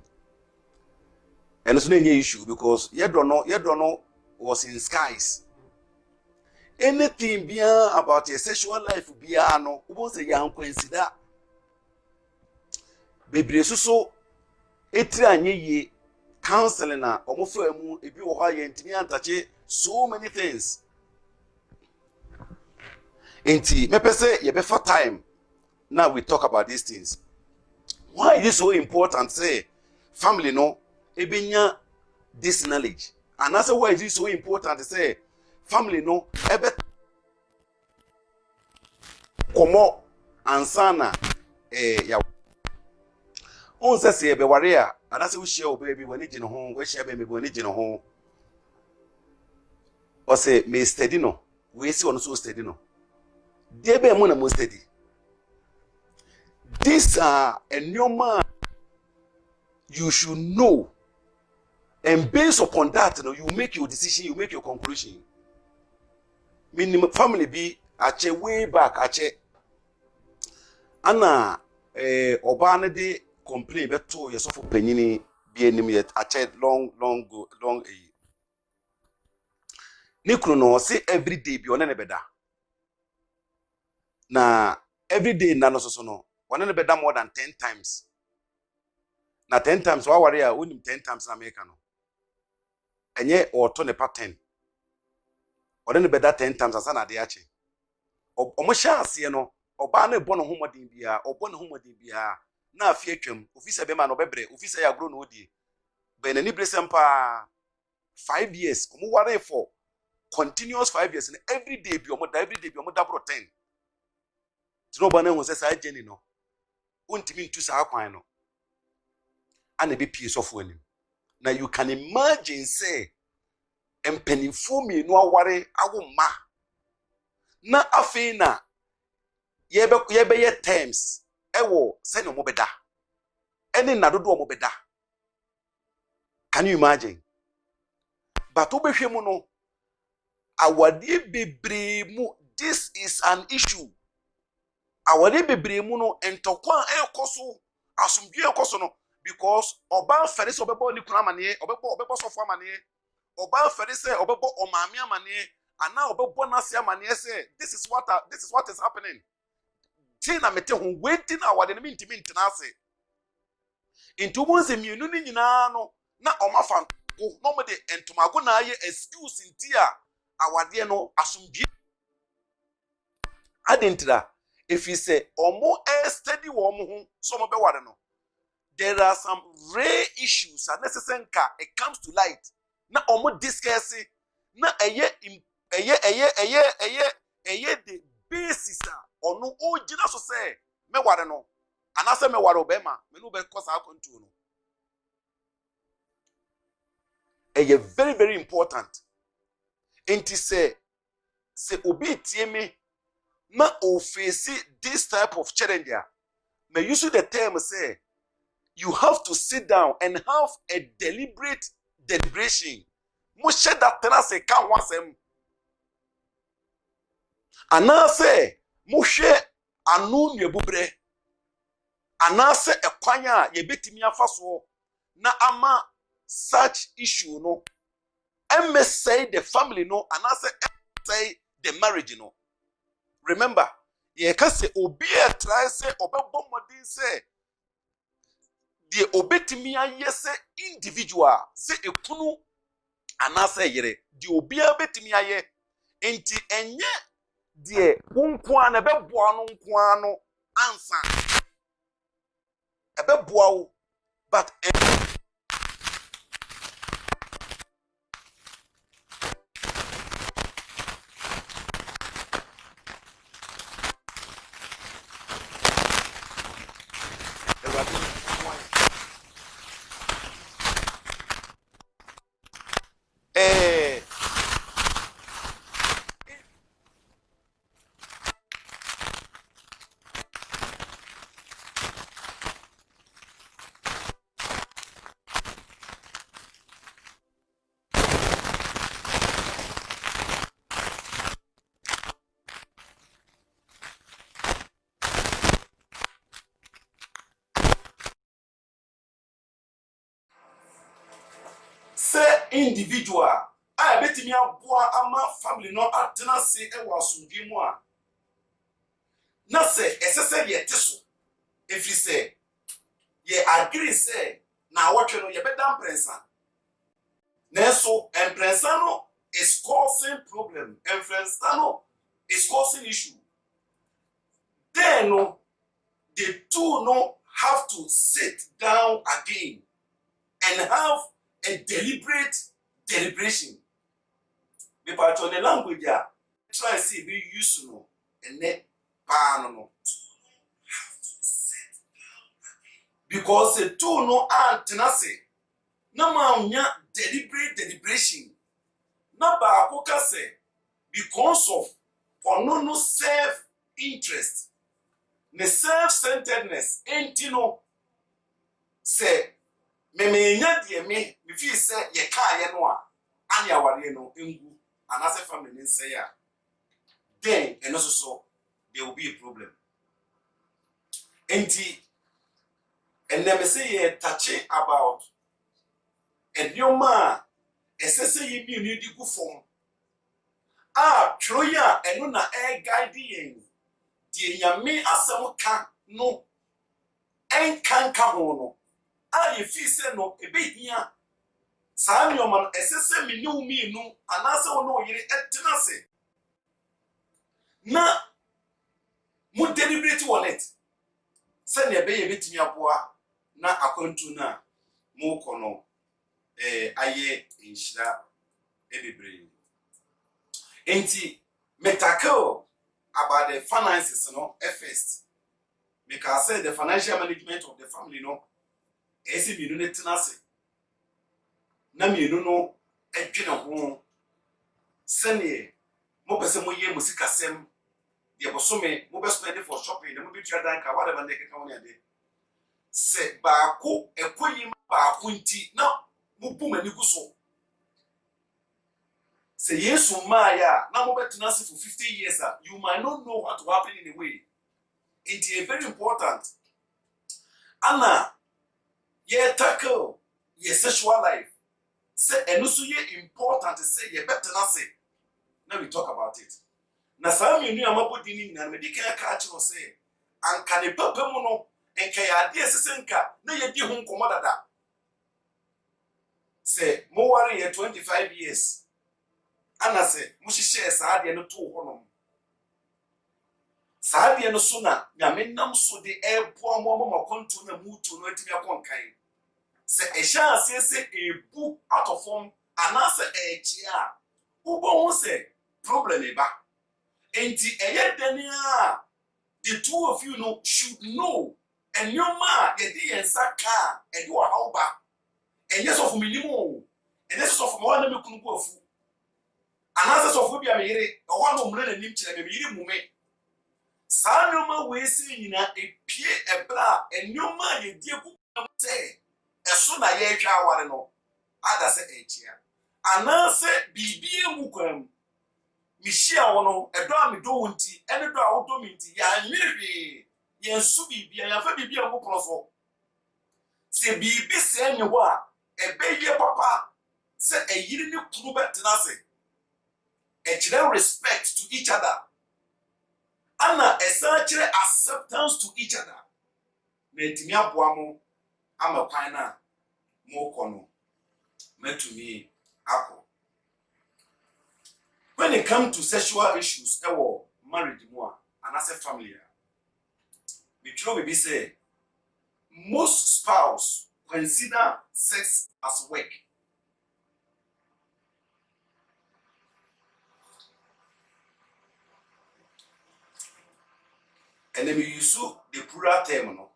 and so na enye issue because ye don no was in skies. Anything beyond about your sexual life beyond no won't say you consider baby so anye counseling na omofo emu ebi wo ha ye ntimi antache so many things enti me pese ye be for time now we talk about these things. Why is it so important say family ebenya this knowledge and that's why is it so important to say family ebe komo ansana ya on say ebe ware a and say we share baby when ejino ho we share baby when ejino ho o say me steady we see on so steady dey be mo na mo steady these are a normal you should know, and based upon that you make your decision, you make your conclusion. Minimum family be ache way back ache ana oba ne de complain beto yesofo panyini bi enim yet ache long ni kunu no say everyday bi one ne beda na everyday na no so no one ne beda more than 10 times na 10 times wa ware a wonim 10 times na America no enye oto ne pattern one ne beda 10 times asa na de ache omo sha ase no oba na ebo no homodin bia obo no homodin bia na afie atwam ofisa be ma no bebre ofisa ya gro no odi be na ni blessem pa 5 years omo ware for continuous 5 years and every day bi omo da bro 10 tino ba na hu se sa jeni no untimi ntu sa kwan no ana be pie sofo anim na you can imagine say empanifo mi no aware awoma na afei na yebe ye terms ewo se no mo beda eni na dodo mo beda. Can you imagine? But obehwe mu no awade bebre mu this is an issue. Awade bebre mu no entokwa ekoso asumdwe ekoso no because oba fere se obebo ni kuna mane obebo sofo mane oba fere se obebo omame amane ana obebo nase amane se this is what is happening. Tina mete ho waiting awade ne mintimi ntina ase into mo se mienu ni nyina no na omafa no mo de entomago na aye excuse ntia awade no asumdwe adentra if you say omo steady wo mo ho so mo be ware no there are some rare issues and necessary it comes to light na omo discuss na the basis onu ogina so say me ware no anase me ware obema me no be kosa akontu no very very important enti say obi tie me na o face this type of challenge me use the term say you have to sit down and have a deliberate deliberation. Mo she that tenase kan wasem anase mo hwe anu nuabubre anase ekwanya ye betimi afaso na ama such issue no say the family no anase say the marriage no. Remember ye ka say obi e try say obebo modin say the obetimi aye say individual say ekunu anase yere the obi obetimi aye enti enye de wonko na beboa no nko no ansa ebeboa wo but say individual I betimi aboa ama family no atena se e wasumdwe mu a na se esese ye teso efi se ye agree say na wotwe no ye beda mprensa na so mprensa no is causing problem mprensa no is causing issue then no the two no have to sit down again and have a deliberate deliberation. Me part on the language ya try see be use no ene pa no because the two no antenase na ma unya deliberate deliberation na ba akoka say because of no self interest ne self centeredness entino say me nya de me feel say ye ka ye no a anya ware no engu anase family say ya then and also so there will be a problem Enti, and let me say, touching about a new man, a sessy immunity good form. Ah, Troya, and Nuna air guiding. The Yami Asam can no, and can come on. Ah, if you say no, a bit here. Samuel man, a sessy me no, and also no, you at tenacity. Na mo deliberate on it. Send a baby to me na akwantu na mo kono aye inshira ebebre. Enti metakel about the finances no first. Because say the financial management of the family no esi mi no netinase. Na mi no edwene ho sene mo pese mo ye musikasem de bosome mo be spend for shopping mo be try dan ka whatever they can on ade. Se baako ekoyim baako nti na mo bu mani gu so. Se yesu maya na mo betena se for 50 years you might not know what will happen in a way. It is very important. Anna ye tackle your sexual life. Say and also ye important to say ye betena se. Now we talk about it. Na saa mi nu amabodi ni na me dika ka achi no say anka ne papa mu no enka ya de sesenka na ye di ho nkomo dada. Say mo ware ye 25 years. Anna say mo hihye saa de no to ho no. Saa de no so na nyame nam so de ebo mo kontu na mutu no atimi akonkan. Say ehya asese ebu out of form anase echia. Ubo ho say problem eba. Enti eye denia the two of you know should know and your man ye di ensa ka e do how ba. And yes of minimum. And yes of mo na me kunu ko afu. Anase of bia me yire o wa no mre na nim kire me yire mume. Sa nyoma we si nyina epie ebra enyoma ye die ku say eso na ye twa aware no ada se echia. Anase bibie mu kwam mishia wono edo amedo wonti ene do awodo minti ya nyirebe ye su bibia ya fa bibia wo proso se bibi se enye wo a ebeye papa se eyiri ni kunu betena se e kire respect to each other ana essential acceptance to each other na etimi aboa mo amakwan na mo kono metumi akọ. When it comes to sexual issues, marriage more and as a family, we truly be say most spouse consider sex as work. And then we use the plural term, no.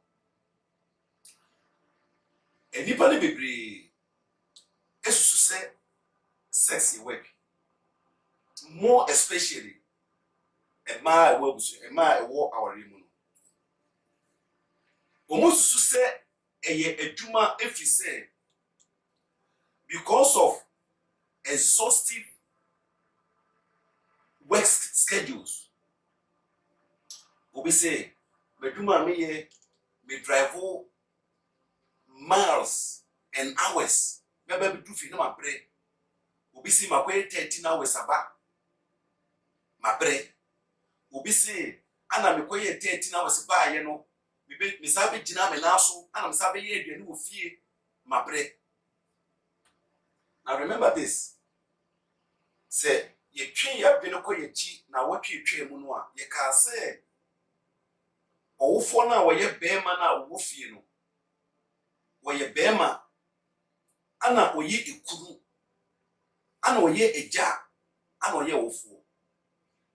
Anybody be say sex is work. More especially a man war our remono. Almost say a juma if you say because of exhaustive work schedules. We say me juma me drive miles and hours. Maybe we do fi my bread. We see my 13 hours aba. My bread. We say ana me 13 hours ba ye no. Me sabe gina me na so ana me sabe ye aduane wo fie my bread. Now remember this. Say ye twen ya bi no koye chi na wotwe twen mu no a ye ka say owofo na wo ye bema na wo fie no. Wo ye bema ana oye ekuru ana oye eja ana oye wofo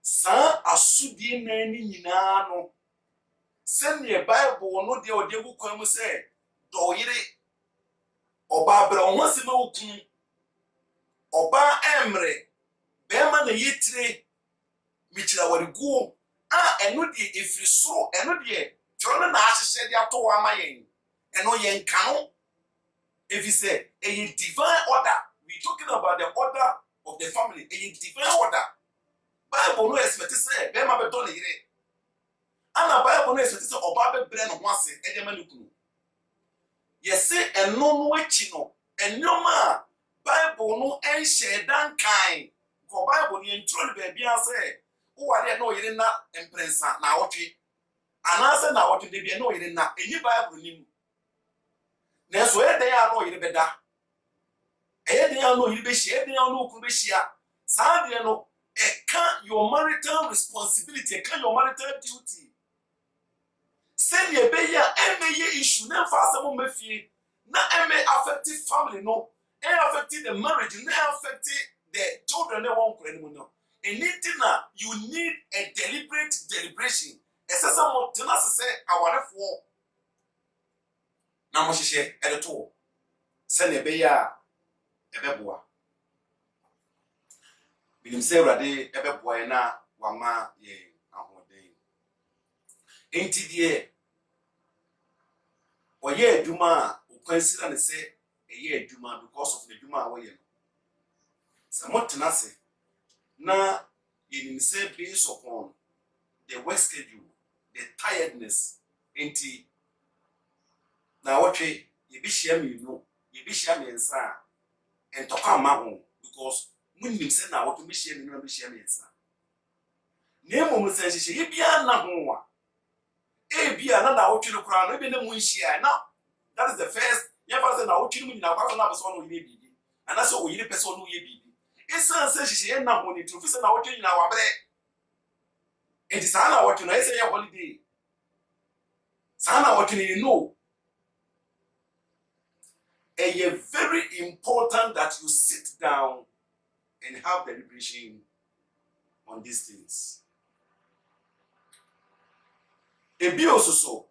sa asudie nani nyina no send the Bible no de ode gu kwan mu say do yire oba bra ho asema okun oba emre bema na yitire michira wariguo eno de efriso eno de toro na ahyehye de ato wa mayen eno yen kan. If you say a divine order, we're talking about the order of the family, a divine order. Bible no expect to say, "Bema be done here." ana Bible no expect say oba be bre no ho ase e de ma ne kunu yesi eno no achi no enoma Bible no enhye dan kan ko Bible ni intro le ba bia say wo wale na oyire na emprensa na wotwe anase na wotwe de bia na oyire na eni Bible ni mu na so e de ya na oyire beda e de ya na oyire be hye e de ya na okunu be hye sa de no e can your marital responsibility e can your marital duty send ye be ya emeye issue na fa asem mafie na eme affect family no e affect the marriage na affect the children they won't create no anything na you need a deliberation esese mo tena se awarefo na mo hihye edeto send ye be ya ebeboa bilim se urade ebeboa na wama ye ahoden enti die oye adwuma ukwansira ne se eye adwuma because of the adwuma awoye no se mo tena se na yenim se based upon the work schedule the tiredness enti na wotwe yebihia minu yebihia mensa entokwa ma ho because munim se na wotwe bihia minu na bihia mensa nemo se hihye yebia na ho a ebia na wotwe no kura no ebe na mu nhia na that is the first yefa se na wotwe mu nyina kwa na beso no yire bibi ana se oyire person no ye bibi esa se hihye na ho ni trufi se na wotwe nyina wabre enti sa na wotwe no ese ye holiday sa na wotwe ni no it's very important that you sit down and have deliberation on these things. Ebi ososo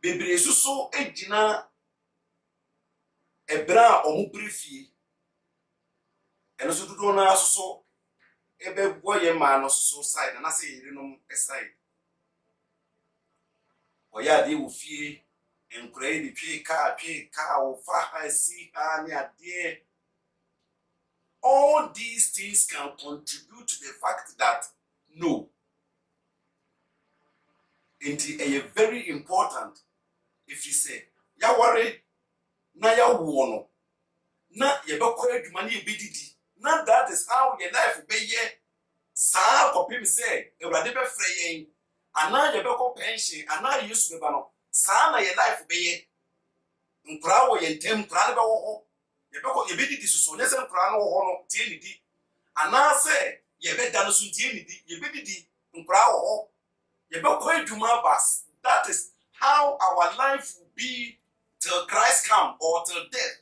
bebre soso ejina ebra omubrifie eno so dudo na soso ebe boye ma no soso side na se yirenom side oya de wo fie enkrai ni twe ka wo fa ha si ha ni ade all these things can contribute to the fact that no it is very important if you say ya worry na ya wo no na ye be kwa adwuma na ye bedidi na that is how your life be ye sa kopim say ewrade be frɛ yen ana ye be ko pension ana yesu be ba no sa na your life be ye nkra wo ye ntem nkra be wo ho ye be ko ye bedidi susu ne se nkra no wo ho no tie ni di ana se ye be da no so tie ni di ye bedidi nkra wo ho ye be ko adwuma bas that is how our life will be till Christ come or till death.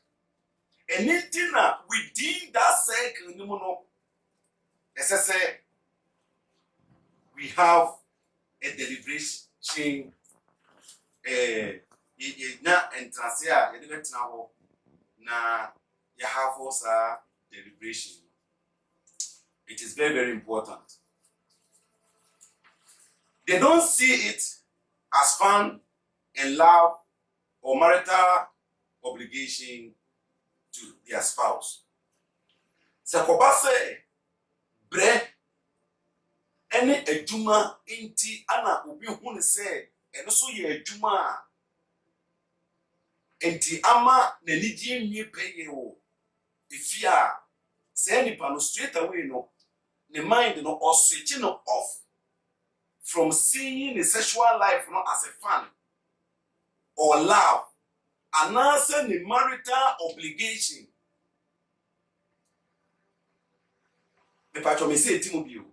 Anything within that cycle, as I say, we have a deliberation. Na entrancia, you don't know na you have also deliberation. It is very, very important. They don't see it as fun and love or marital obligation to their spouse. Sakobase bre any adwuma enti ana obi hu ne se eno so ye adwuma enti ama nanigye nwie peye wo efia se nipa no straight away no the mind no or switching off from seeing the sexual life no as a fun or love and answer the marital obligation. Me patcho me say timobio.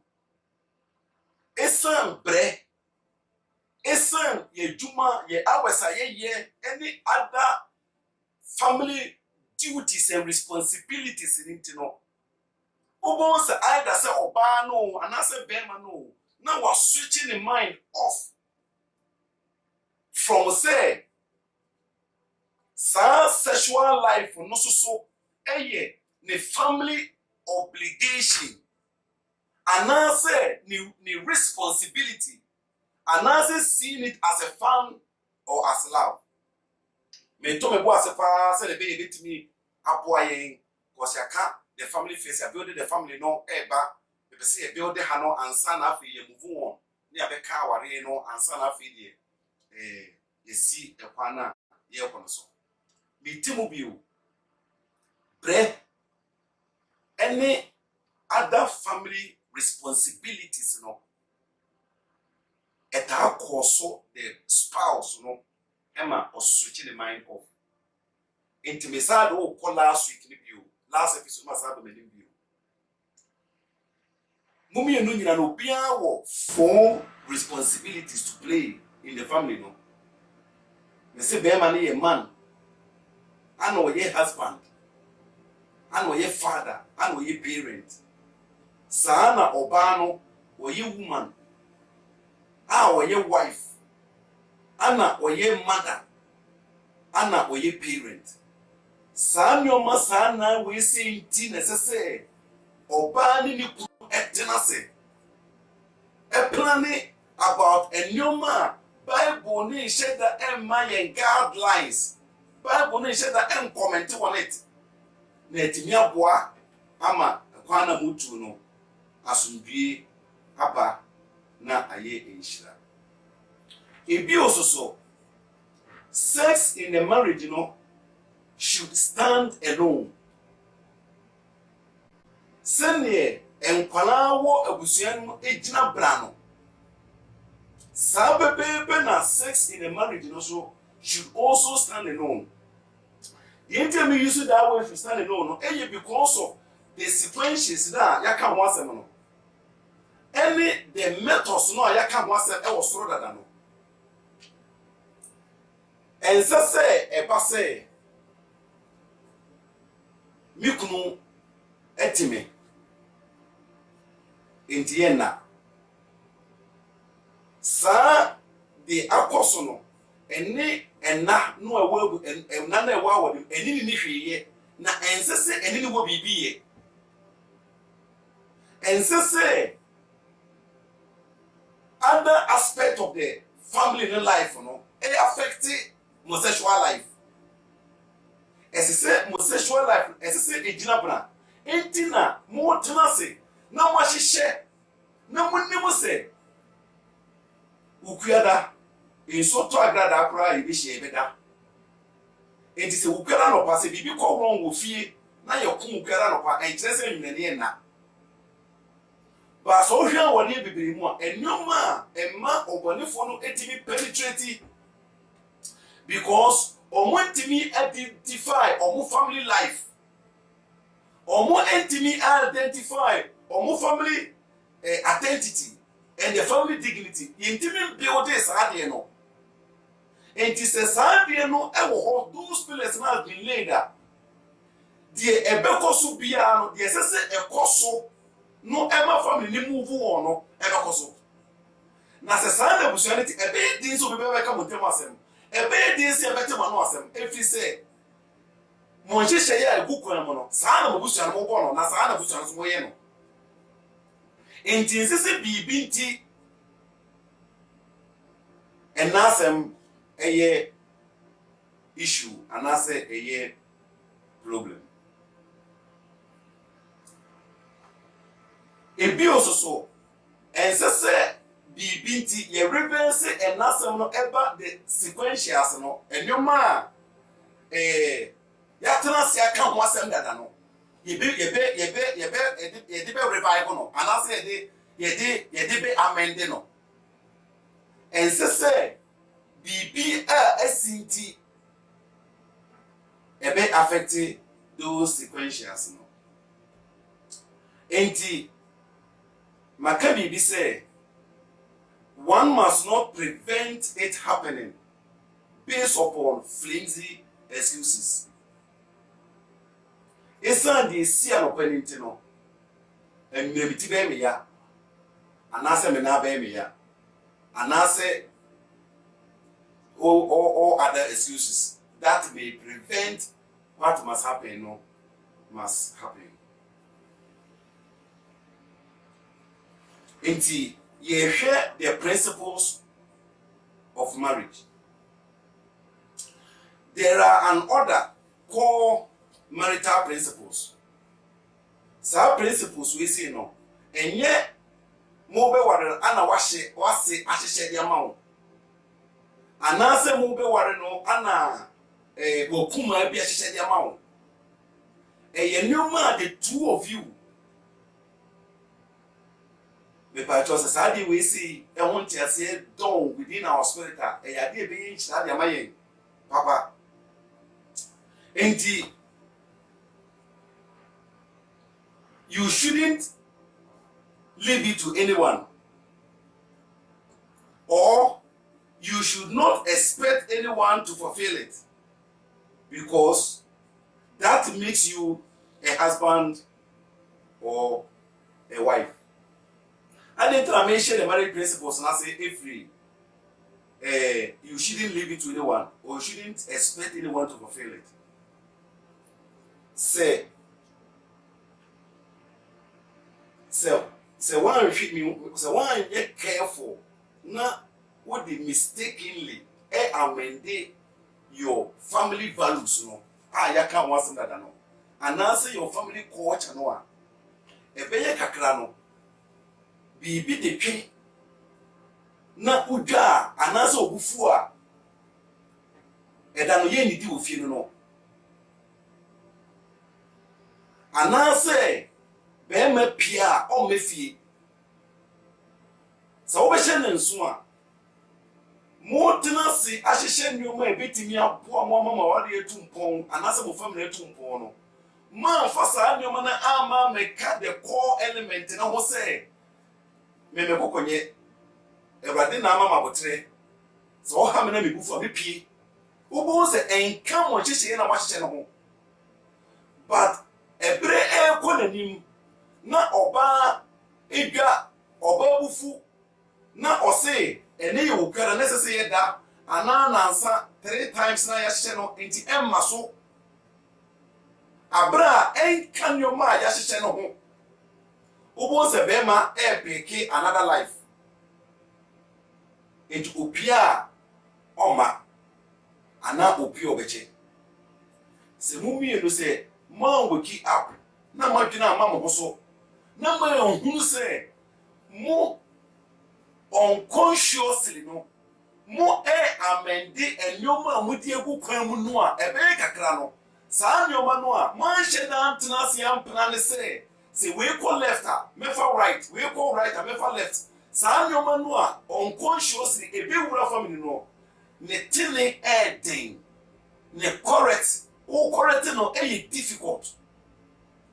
Esan bre. Esan ye juma ye awesa ye any other family duties and responsibilities in it no. Obo say either say oba no and say bema no. Now we're switching the mind off from say sexual life no so the family obligation and now say the responsibility and now say seeing it as a fun or as love. Me to me bo as a say the baby to me aboyen cause ya can the family face ya build the family no eba be say build the hano and san after you move on ne abɛka aware no ansa na afei deɛ yɛsi ɛkwan a yɛrekɔ no so meti mu bio brɛ ɛne other family responsibilities no ɛtaa kɔɔ so the spouse no ɛma ɔswitch the mind off nti mesa de wokɔ last week ne bio last episode ma saa bɛmanim bio mumienu nyina no obiara wɔ 4 responsibilities to play in the family no me say bɛrima no yɛ man ana ɔyɛ husband ana ɔyɛ father ana ɔyɛ parent saa na ɔbaa no ɔyɛ woman a ɔyɛ wife ana ɔyɛ mother ana ɔyɛ parent saa nneɛma saa na wei sɛ nti na ɛsɛ sɛ ɔbaa ne ne kunu ɛtena se ɛplane about nneɛma a Bible ne nhyɛ da ɛmma yɛn guidelines Bible ne nhyɛ da ɛnkɔmmɛnte on it na ɛtumi aboa ama kwan na mutu no asomdwie aba na ayɛ nhyira ebi ososo sex in a marriage no should stand alone sɛnea nkwalaa wɔ abusua no egyina bra no saa bɛbɛɛbɛ na sex in a marriage no so should also stand alone the entire me use that way to stand alone no because of the sequences that yaka ho asɛm no any the methods no yaka ho asɛm ɛwɔ soro dada no ɛnsɛ sɛ ɛba sɛ mikunu ɛtime nti yɛ na saa de akɔ so no ɛne ɛna no ɛwɔ ɛna na ɛwɔ awɔ dem ɛne ne hweyɛ na ɛnsɛ sɛ ɛne ne wɔ biribi yɛ ɛnsɛ sɛ other aspect of the family in life no it affect homosexual life ɛsɛ sɛ homosexual life ɛsɛ sɛ egyina bra enti na mo tena se na mo ahyehyɛ na mo nim sɛ ukuada nso to agrada akora ebi hye ebeda enti sɛ ukuada no pa sɛ bibi kɔ wrong wɔ fie na yɛ ko ukuada no pa ɛnkyerɛ sɛ nwunani na ba so hwɛ wɔ ne bibiri mu a enwoma a ɛma ɔbɔnefo no etimi penetrate because omo ntimi identify omo family life omo ntimi identify omo family identity and the family dignity intimi build this ade no enti se saade no e wo ho those pillars na have been laid up die ebekoso bia no die sese ekoso no ema family ni move on no ebekoso na se saade busuanity ebe din so bebe ka montem asem ebe din se ebete ma no asem efi se mo nhyehyɛ ya egu kwan mo no saa na mo busuan mo bɔ no na saa na busuan so mo yɛ no enti nsese bibi nti enasem eye issue anase eye problem ebi ososo ensese bibi nti ye reverse enasem no eba the sequentials no enwoma ya tena se aka ho asem dada no yebe be revival no anase yede be amend no ensese bibi asinti ebe affect those sequentials no enti maka bibi say one must not prevent it happening based upon flimsy excuses. Esa de si anopaninti no enwemiti be me ya anase me na be me ya anase or other excuses that may prevent what must happen no must happen. Enti ye share the principles of marriage. There are an order called marital principles. Some principles we say no. And yet, mo be ware ana wase ahyehyɛ de ama wo anase mo be ware no ana wokuma bi ahyehyɛ de ama wo nneɛma the two of you me pa cho say ade we see ho ntiase don within our spirit ade be yin chira de ama yen papa enti you shouldn't leave it to anyone, or you should not expect anyone to fulfill it, because that makes you a husband or a wife. I didn't mention the marriage principles and I say you shouldn't leave it to anyone, or you shouldn't expect anyone to fulfill it. Say one refute me, say one get careful, na what they mistakenly amend your family values, no. Ya can't want some that no. And answer your family culture, no. Beye kakra no. Bibi de twe na udwa anase obufu a eda no ye nidi ofie no anase be ma pia o mefie sa wo be hye nso a mo tena si ahyehye nneoma ebetimi aboa mo mama wade etumpon anase mo family etumpon no ma fa sa nneoma na ama meka the core element na ho say me kokonye Ewrade na ama mabotre so o ha me na me bufu me pie wo se enka mo hyehye na mahyehyɛ no ho but ebre ekonanim na oba edwa oba bufu na ose ene ye wokara na sese ye da ana nansa 3 times na ya hyehye no enti emma so abra enka nyoma ya hyehye no ho wo se be ma peke another life. Enti opia oma ana opia obeche se mumie no se ma waki up na madwena ma mo so na ma ehunu se mo unconsciously no mo amende enyoma amudi egu kwan mu no a ebe kakra no saa nyoma no a man sheda antena se ampena ne se we call left me for right, we call right me for left. Saa nyoma no a unconsciously ebewura family no ne tene den ne correct o correct no difficult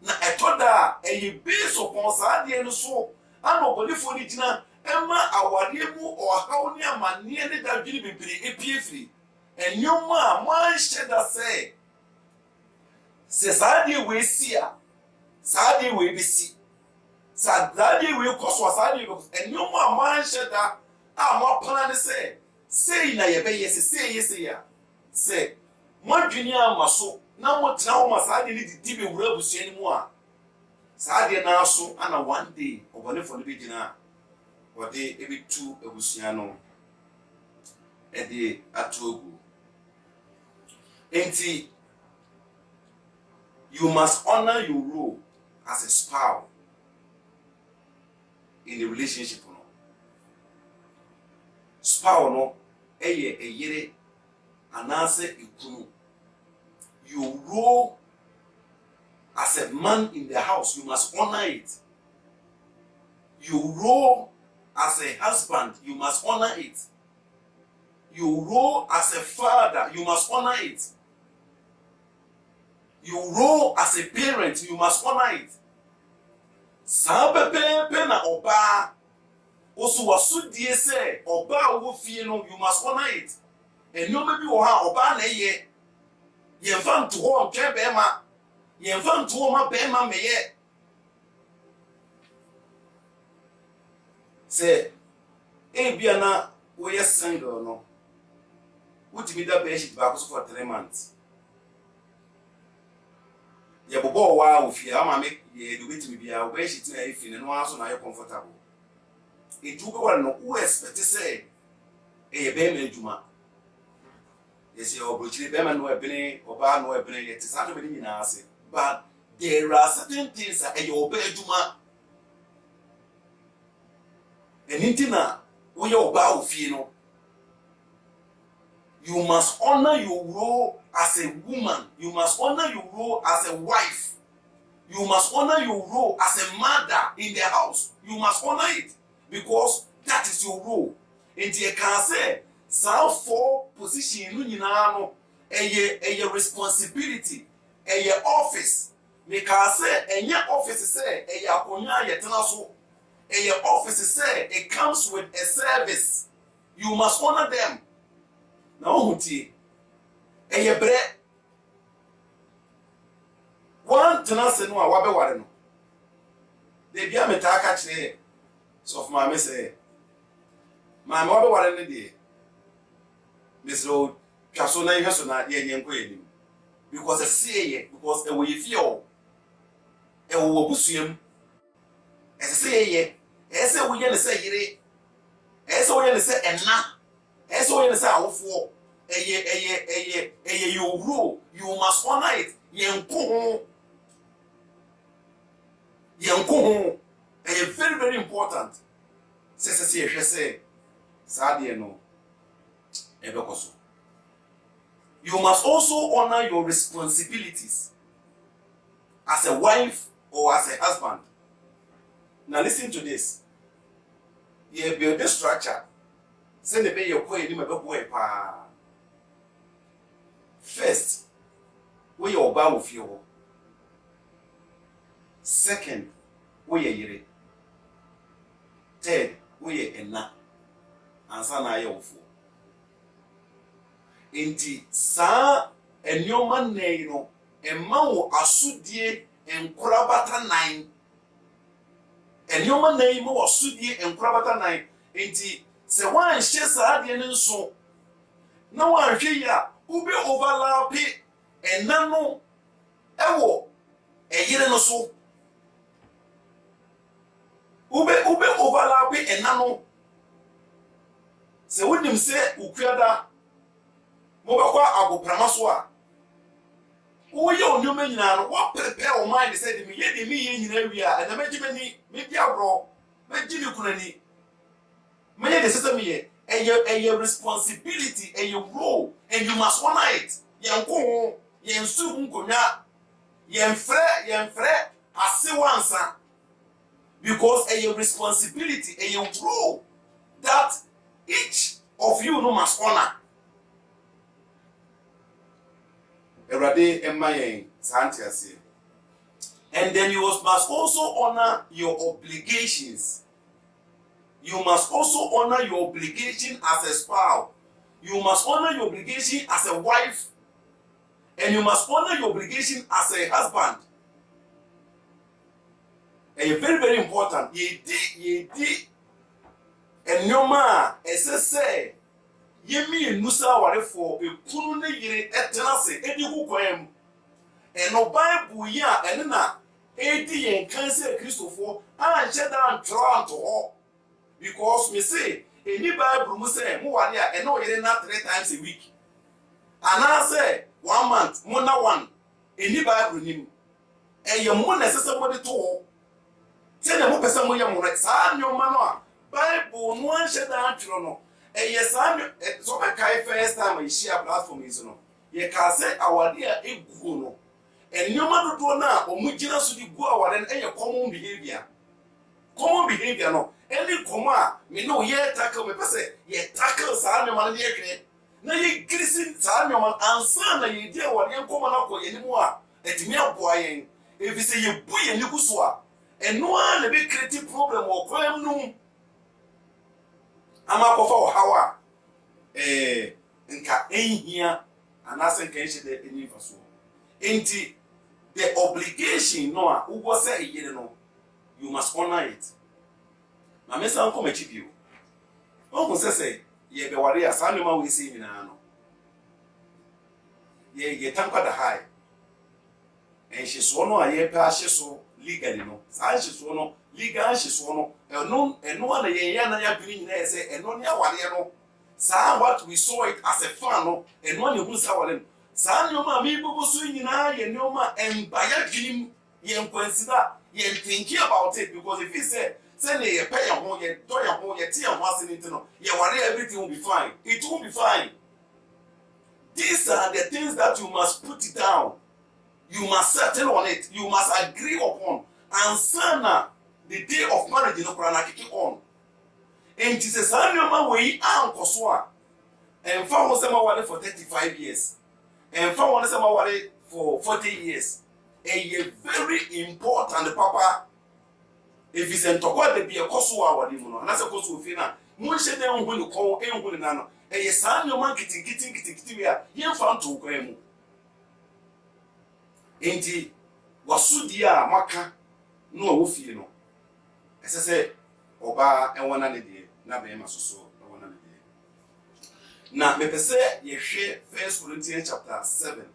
na etoda based upon saa de no so ana obodifo ni gina ema awade mu o hawo ni amane ne dadwiri bibiri epiefiri enyoma a man sheda say saa de we si a saa de we bisi sadade we koso sadade we enyoma man sheda mo plan say na ye be yes say ya say modwini amaso na mo tena ho masade ni didi be wura busu ani mu a sade na aso ana one day obone fo no be gina wode ebitu ebusua no ede atogu enti you must honor your role as a spouse in a relationship no spouse no eyere anase ikunu your role as a man in the house you must honor it. Your role as a husband you must honor it. Your role as a father you must honor it. Your role as a parent you must honor it. Sabepe na oba oso wasudie se oba wo fie no you must honor it. Enyo be bi wo ha oba na ye yemfa nto ho ntwe be ma yemfa nto ho ma be ma meye se bia na wo ye single no wutimi da be shit ba ko for 3 months ye bobo wa wo fie ama me ye do betimi bia wo be shit na ye fie no aso na ye comfortable etu be wa no wo expect say ye be ma ejuma yes your brochire be ma no ebene oba no ebene ye tisato be ni na ase but there are certain things that you obey ejuma Anything na we your bow fino. You must honor your role as a woman. You must honor your role as a wife. You must honor your role as a mother in the house. You must honor it because that is your role. And you can say, some for position no nyina no a responsibility, a office. Me can say any office say a akonya yetena so. A office say it comes with a service. You must honor them. Now hunti a bre one tenase no a wabe ware no. They bia me ta ka kire so of my say my wabe ware ne de Mr. Twaso na ihe so na ye nyenko enim because say because e we feel e wo busuam e say ye e say we ye say yire e say we ye say enna e say we ye say awofo your rule you must honor it yenko very very important say hwese saade no ebekoso. You must also honor your responsibilities as a wife or as a husband. Now listen to this. You build a structure. Send the your boy ni mebe pa. First, we your ba of you. Second, we yere. Third, we enna. Ansa na ye ofu. Inti sa enyoma nei no emma wo asudie enkorabata nan enyoma nei mo asudie enkorabata nan inti se wan hye sa de ne nso na wan hwe ya ube overlap enna no ewo eyire no so ube overlap enna no se wonim se ukuada mobekwa agoprama so a wo ye onyoma nyina no wo prepare o mind say me ye nyina wi a na magimani me bia bro magimi kunani me ye de sese me ye a responsibility a role and you must honor it yenko yensu nkonya yenfre asewansa because a responsibility a role that each of you no must honor. Erade emayen santiase. And then you must also honor your obligations. You must also honor your obligation as a spouse. You must honor your obligation as a wife. And you must honor your obligation as a husband. And very, very important. Ye di. And no man, as I say, Yemi nusa ware for a kunu ne yire etenase edi hukwem eno bible ya enna edi yen kanse Christopher anche dan tro ho because me say any bible mu say mu ware a eno yire na 3 times a week and I say 1 month mo na one any bible nim eye mo na sese mo de to se na mo pesa mo ye mo re sa nyoma no a bible no anche dan tro no yes, so my first time I share platform is no. Ye can say our dear a no. And no matter do now, or mujina so the go our and a common behavior. Common behavior no. Any comma, me no ye tackle me person, ye tackle Samuel man ye. Na ye glisten Samuel and son, ye dear what young common up anymore. At me a boy, if you say you boy and you go and no one a big creative problem or crime no. Ama kofa hawa nka enhia anase nka ehye de enifa so enti the obligation no a ugo say yire no you must honor it na me san ko machi bio o ko say ye be ware ya san ma we say nyina no ye tanka da high en hye so no a ye pa hye so legally no san hye so no legal hye so no eno na ye ya na ya bini nyina say eno ne aware no sa what we saw it as a fan no eno ne hu sa wale no sa nyoma mi bubu so nyina ye nyoma embaya dwinim ye nkwensida ye thinking about it because if he say Send a pay a home, yet, toy a home, yet, tea and once in it, everything will be fine. It will be fine. These are the things that you must put it down. You must settle on it. You must agree upon. And sana the day of marriage in Okrana kicking on. And it is a son of my way and Koswa. And found some award for 35 years. And found some award for 40 years. A very important papa. If it's in Tokwa, there be a Koswa, and that's a Kosufina. Munche them when you call and when nano. A son of man getting, you found to Graham. Enti wasudia maka no wofi no esese oba enwana ne de na be masoso enwana ne de na mepese ye hwe 1 Corinthians chapter 7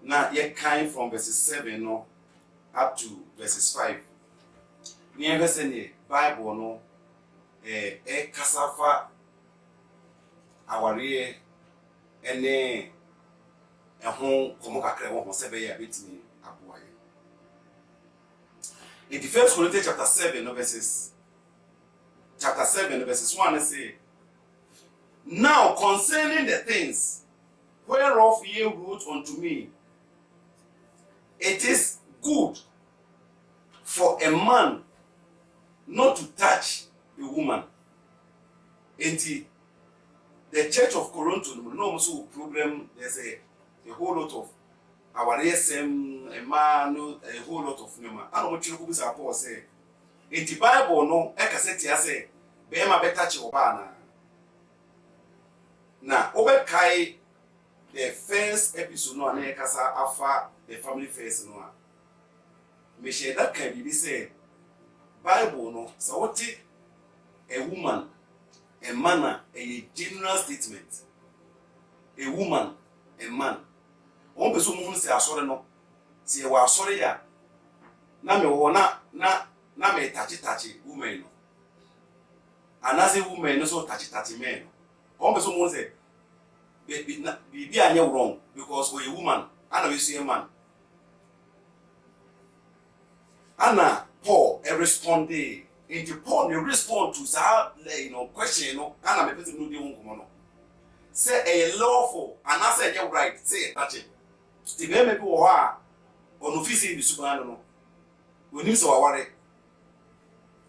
na ye kind from verses 7 no up to verses 5 ni evese ne Bible no kasafa aware ene ehon komo kakra wo se be ya betimi aboaye. In the 1 Corinthians chapter 7 no verses 1 it say, now concerning the things whereof ye wrote unto me, it is good for a man not to touch a woman. Enti the church of Corinth no so problem. There's a whole lot of our SM, a man, a whole lot of number. I don't want you to go to Paul say. In the Bible, no, I can say, be my better chobana. Now, over Kai, the first episode, no, and Kasa Alpha, the family face, no. Me share that can be say, Bible, no, so what a woman, a man, a general statement. A woman, a man. One person who say asore no say wa asore ya na me wo na me tachi woman no anase woman no so tachi men no one person who say be anya wrong because we a woman and we see a man Anna Paul responded into Paul respond to that question Anna me person no dey won komo no say a lawful and I say you right say touch it. The baby go ha on office in Subano no. We need so aware.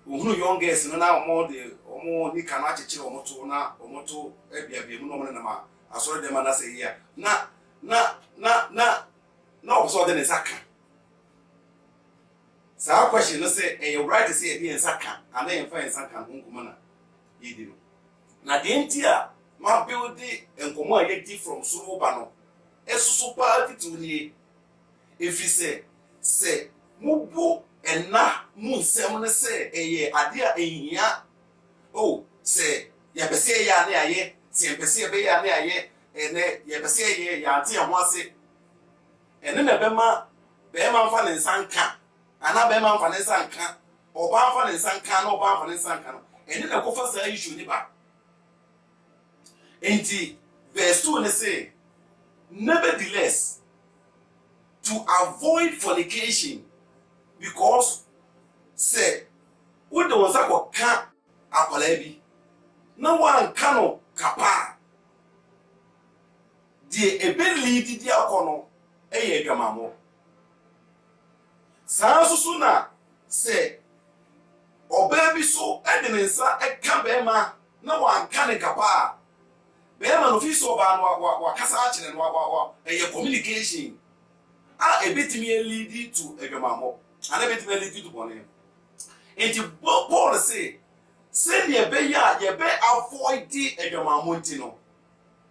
Uhunu young girls no na omo ni kana cheche omoto na omoto ebiabia mu no na ma asore dem na say here. Na oso de nsaka. Sa question no say you right to say e nsaka and then find nsaka nkumo na yidi no. Na de ntia ma build enkomo a yedi from Suruba no. Esusu party to ni if say mubu ena mu nsem ne say eye ade a ehia oh say ya bese ya na aye se bese be ya na aye ene ya bese ye ya ante ho ase ene na be ma mfa ne nsanka ana be ma mfa ne nsanka oba mfa ne nsanka na oba mfa ne nsanka no ene na kofa sa issue ni ba enti verse 2 ne say nevertheless, to avoid fornication, because say, what the ones that can apalebi, no one cano kapa. The ability the akono, gamamo. Sansuna say, o baby so edenensa ekabema, no one can kapa. Bema no fi so ba no wa kasa a kire no communication a ebetimi lead to edwamamo and ebetimi lead to bone enti Paul say ye be avoid the edwamamo nti no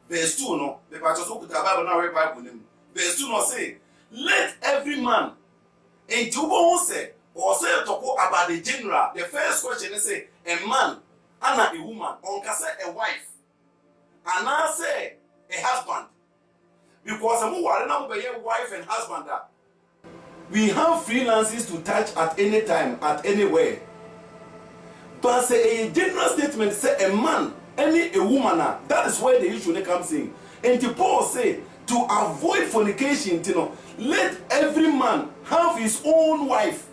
verse 2 no the pastor so kuta Bible na read Bible nim verse 2 no say let every man enti wo say or say talk about the general. The first question is say a man and a woman on kasa a wife and I say a husband, because a wife and husband. We have freelancers to touch at any time, at anywhere. But say a general statement say a man, a woman. That is where the issue comes in. And the Paul say to avoid fornication, let every man have his own wife,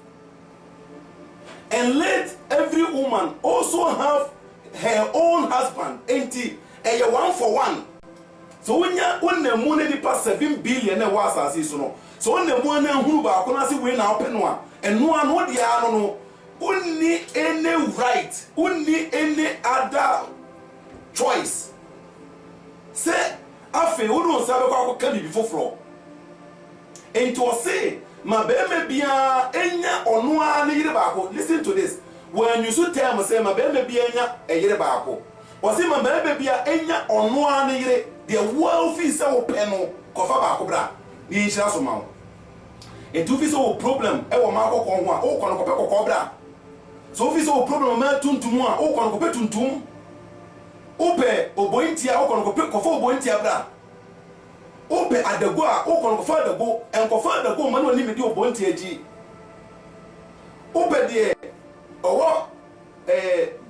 and let every woman also have her own husband. Enti a 1-for-1. So when the money pass 7 billion and was as so no. So when the money who ba kona si we na open one and no one no dia no only any right, only any other choice. Say afe wo no sabe kwa ka bibi foforo. Enti o say ma be me bia enya ono a ne yire ba ko. Listen to this. When you should tell me say ma be me bia enya e yire ba ko. O say ma be bia enya ono a ne yire the wealthy say wo pe no kofa ba ko bra. Ni nhyira so ma wo. Enti fi so problem e wo ma akokon ho a wo kono kope kokko bra. So fi so problem ma tuntum a wo kono kope tuntum. Ope obointia wo kono kope kofa obointia bra. Ope adago a wo kono kofa adago en kofa adago ma no ni me di obointia ji. Ope de owo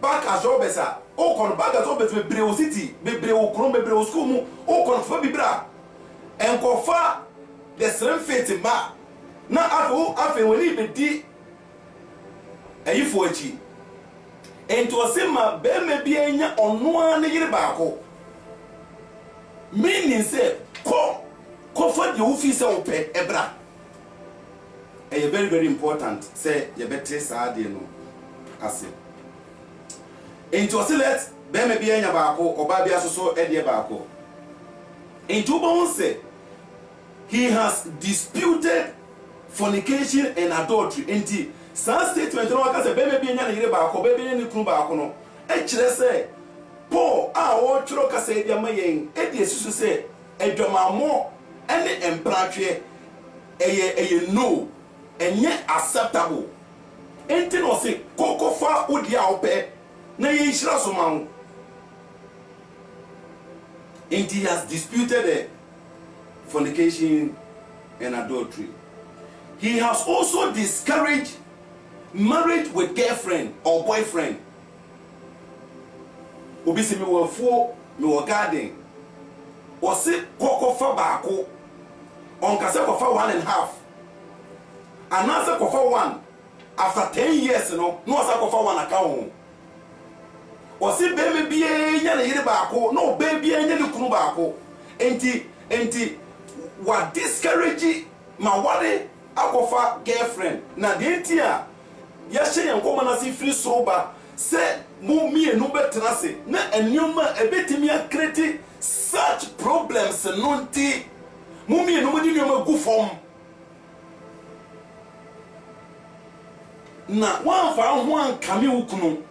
back as obesa wo kono back as obesa bebre o city bebre o kron bebre o school mu wo kono kofa bibra en kofa the same fate ma na afi woni be di ayifo achi ento se ma be me bi enya ono a ne yire baako meaning say ko for the office o pe ebra e very very important say ye betre saade no ase ento se let be me bi enya baako oba bia so e de baako ento bon say he has disputed fornication and adultery. Enti some statement no waka say be me bi enya na yire baako be bi ni kunu baako no e kire say Paul a wo tworo kasa e dia mayen e di esusu say edwamamo ene empratwe eye no enye acceptable. Enti no say kokofa odi a ope na ye nhira so ma ho. Enti he has disputed fornication and adultery. He has also discouraged marriage with girlfriend or boyfriend. Obi se me wo fuo me wo garden. O se kokofa baako. Onka se kofa 1.5. Anasa kofa 1 after 10 years no sa kofa 1 aka ho. O se be me bie nya na yire baako, no be bie nya ne kunu baako. Enti wa discourage ma wade akofa girlfriend na de ntia ya hye yankoma na si free soba se mu mienu betena se na enuma ebetimi akreti such problems no nti mu mienu mo di nyoma gu fom na wan fa ho ankame wukunu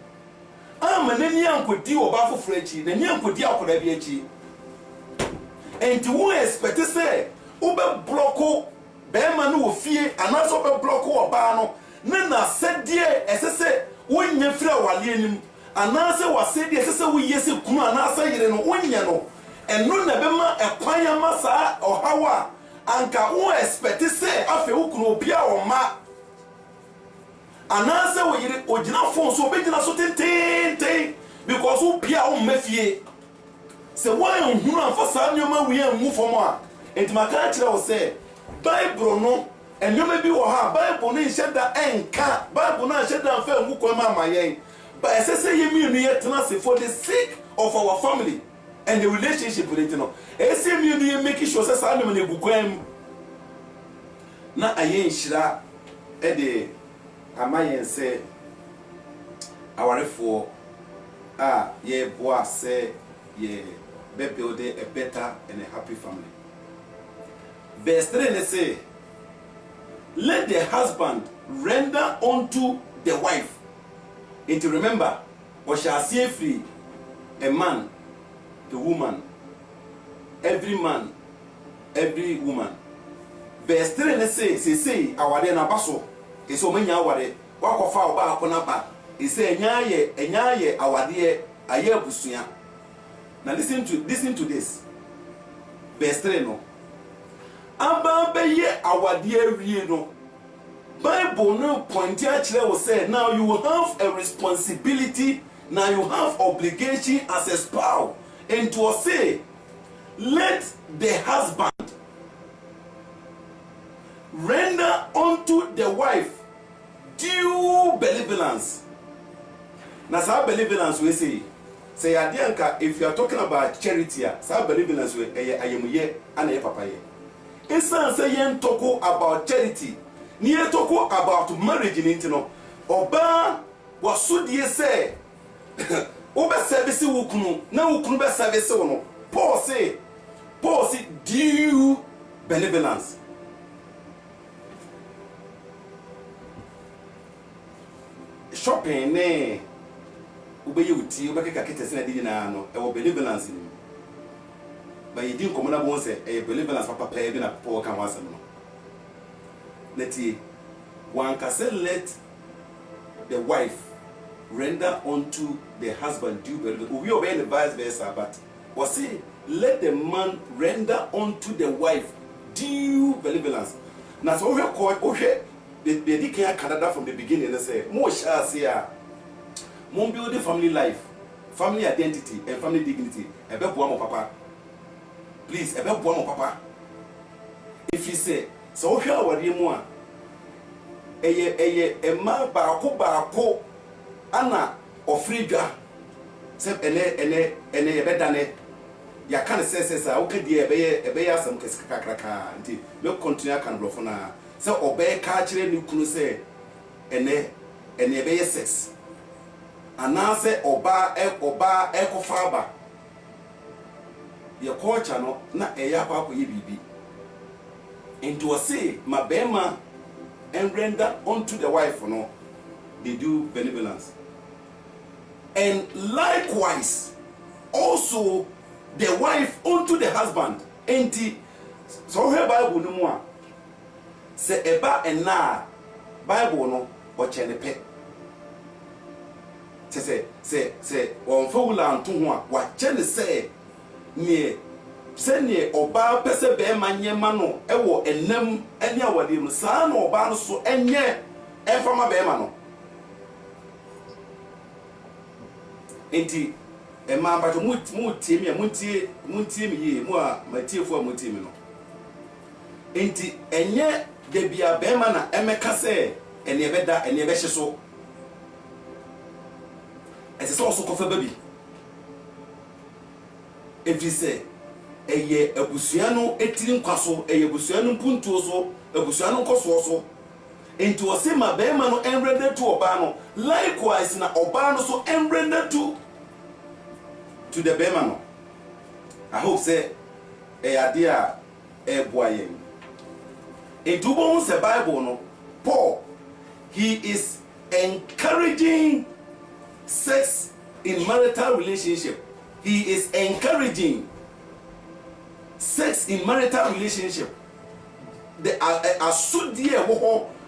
ama nani ankodi oba foforo achi nani ankodi akoda bi achi enti wo expect say ube blocko bema no ofie anaso be blocko oba no na sedie esese wonye fira wale anim anase wasedie esese woyese kunu anase yire no wonye no eno na bema ekwanya masa ohawa anka wo expect say afi wukunu obia o ma anase wo yire ogina fon so obegina so tenten because wo bia o mafie se wan hunu anfa sa nyoma wi anwu fomo a entimaka kire wo se Bible no enyoma bi wo ha Bible no nheda enka Bible no nheda anfa anwu kwama amayen but esese yemi ye tena se for the sake of our family and the relationship with it no ese mi ye make sure say sa nyoma na egukwam na ayen hira e de amayen se awarefo a ye boa se ye be build a better and a happy family. Verse 3 they say, let the husband render unto the wife. And to remember, what shall say free a man, the woman, every man, every woman. Verse 3 they say, awade na baso, eso menya awade, wakofa oba akona ba. He say enyaye awade aye abusuya. Now listen to this. Verse 3 no. Aba beye awade wie no. Bible no point actually will say now you will have a responsibility, now you have obligation as a spouse. And to say let the husband render unto the wife due benevolence. Now, some benevolence we say Adianka, if you are talking about charity, some benevolence we I am here and a papa here. Instead say yen talk about charity, near talk about marriage in intino. Oba was so dear say, Oba service wukunu, na wukunu be service ono. Paul say due benevolence. Shopping ne ubeye uti ubeke kakete sena didi na no e wo benevolence ni ba yidi nkomo bo se e benevolence papa pa bi na Paul kan wasem no leti one can say let the wife render unto the husband due benevolence. We obey the vice versa, but we say let the man render unto the wife due benevolence. Now so we call they declare Canada from the beginning and say more shall say more build the family life, family identity and family dignity. Ebe buamo papa. Please, ebe buamo papa. If you say so we are worry more e ma baako ana ofridwa se ene ebe dane ya kan se o ka die ebe ya asam kakraka nti me continue kan blofo na se obe ka kire ni kunu se ene ebe sex ana se oba ekofa ba ye culture no na eya pa ko ye bibi into o say mabema and render unto the wife no they do benevolence, and likewise also the wife unto the husband. Enti so here Bible no mo a se eba ena Bible no o chene pe se on fa wula nto ho a wa chene se ne se ne oba pese be manyema no ewo enam ene awade mu saa no oba no so enye efama be ma no enti ema bato mutie mi ye mu a matiefo a mutie mi no enti enye de bia be ma na emeka se ene ebeda ene ebe hye so ese so so kofa baby efi se eye abusua no etiri nkwaso eye abusua no mpuntuo so abusua no nkoso so enti o se ma be ma no enrede to oba no likewise na oba no so enrede to the be ma no. I hope say idea boyen enti bo se Bible no Paul he is encouraging sex in marital relationship. He is encouraging sex in marital relationship. The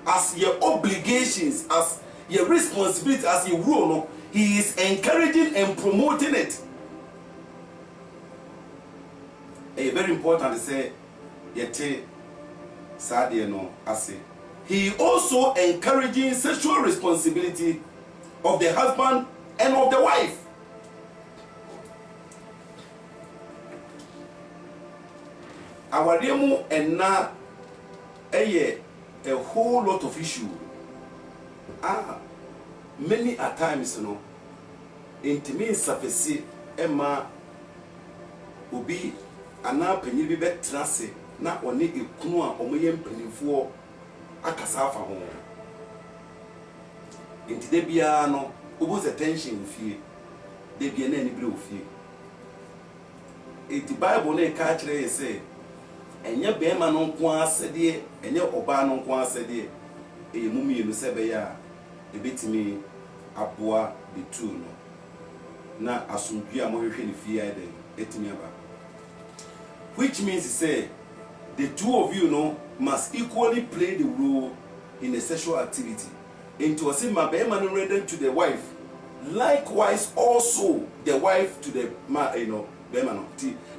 as your obligations, as your responsibility, as your role, no, he is encouraging and promoting it. Very important to say, yete sadie no ase. He also encouraging sexual responsibility of the husband and of the wife. Our demo and na a whole lot of issue. Many a times, you know, intimate surface Emma ubi ana penyi bi betrase na one ekunu a omoye mpanifo akasafa ho. Inti de bia no obo se tension fie. De bia na ni bre ofie. The Bible na ka kire say enye bema no nko asede enye oba no nko asede mumiyenu sebe ya ebetimi aboa the two no na asundua a mohwehwe ne fie ya den etimi aba, which means to say the two of you know must equally play the role in the sexual activity. Into a sima bema no render to the wife, likewise also the wife to the man, you know, bema no.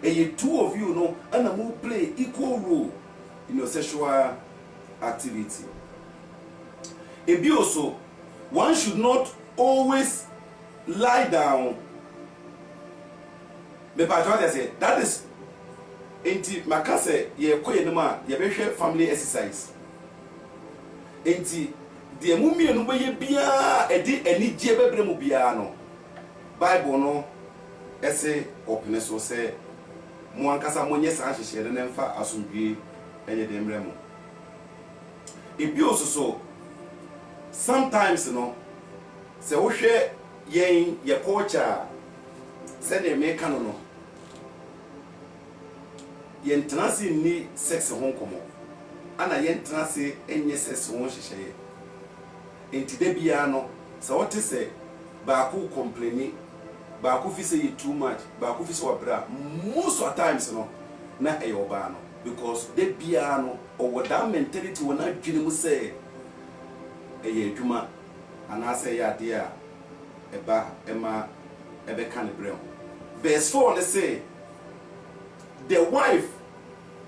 And two of you know and will play equal role in your sexual activity. And be also, one should not always lie down. But what I say, that is enti makase ye koye numa ye behwe family exercise. Enti de mu mienu beye bia edi anigye bebre mu bia no Bible no ese opene so se mo ankasa monye san hyehye ne mfa asomdwe enye de mre mu ebi ososo sometimes no se wo hwe yen ye culture se de me kan no yen transi ni sex ho komo ana yen transi enye sex ho hyehye enti de bia no se what say ba ku complain ba ku fi say too much ba ku fi say wabra most of times no na e oba no because de bia no or that mentality will not dwene mu say e adwuma ana say ya de a eba ema ebe kan brem. Verse 4 they say the wife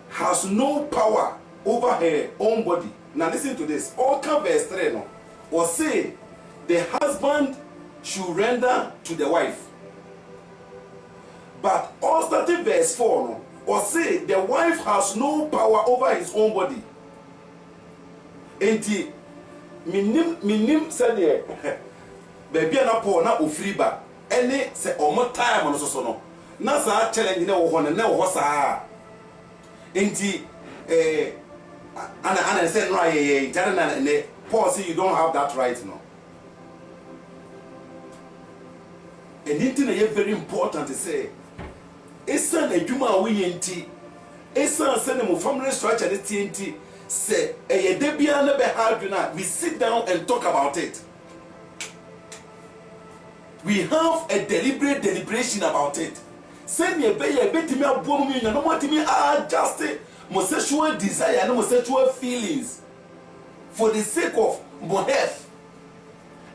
has no power over her own body. Now listen to this. All verse 3 no or say the husband should render to the wife. But also verse 4 no or say the wife has no power over his own body. Enti minim said baby na Paul na ofiri ba ene se omo time no so no na sa challenge na wo ho na wo sa enti ana say no aye jare na ne Paul say you don't have that right no. And it is very important to say it's an adwuma we enti it's an family structure the TNT say e de bia na be hard na we sit down and talk about it. We have a deliberation about it. Send me a betimi abomu mi na no matimi adjust my sexual desire and my sexual feelings for the sake of my health.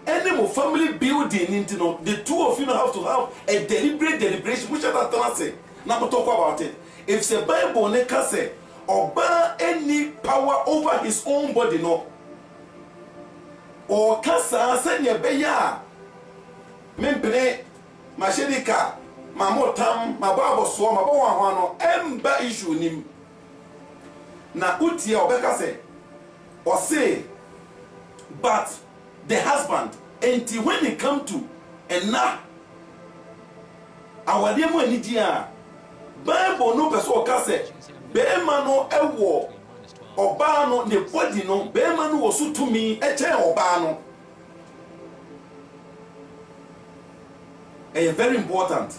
Any more family building into no, the two of you have to have a deliberation. Which other thing say? Now we talk about it. If the Bible neka say oba any power over his own body no, or kasa say nye beya, membene mashedika, mamotam, mababo so, mabawa hwano, emba issue nim. Na utia obeka say, or say, but the husband, and when it come to and now our dear money dear Bible no person can say Bema no ewo oba no the body no Bema no was to me a chair oba no. Very important.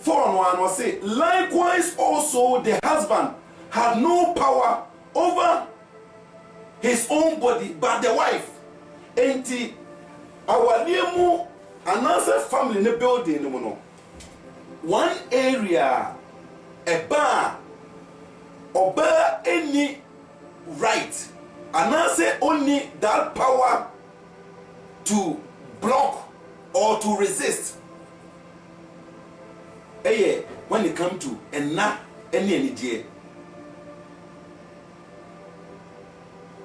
4:1 was say likewise also the husband had no power over his own body but the wife. Enti our nemu another family in the building no one area a bar oba any right another only that power to block or to resist when it come to and not any day.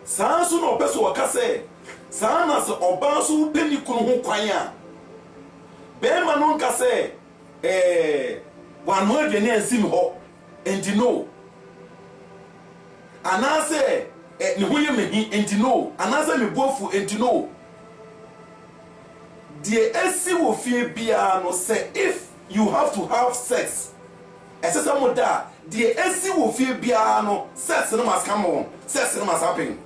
Sansu no peso wakase sana se obansu peni kunu ho kwan a be ma no nka se wanu adwene ansim ho enti no anase ne ho ye mehi enti no anase me bofu enti no die esi wo fie bia no say if you have to have sex esesa mo da die esi wo fie bia no sex no must come on sex no must happen.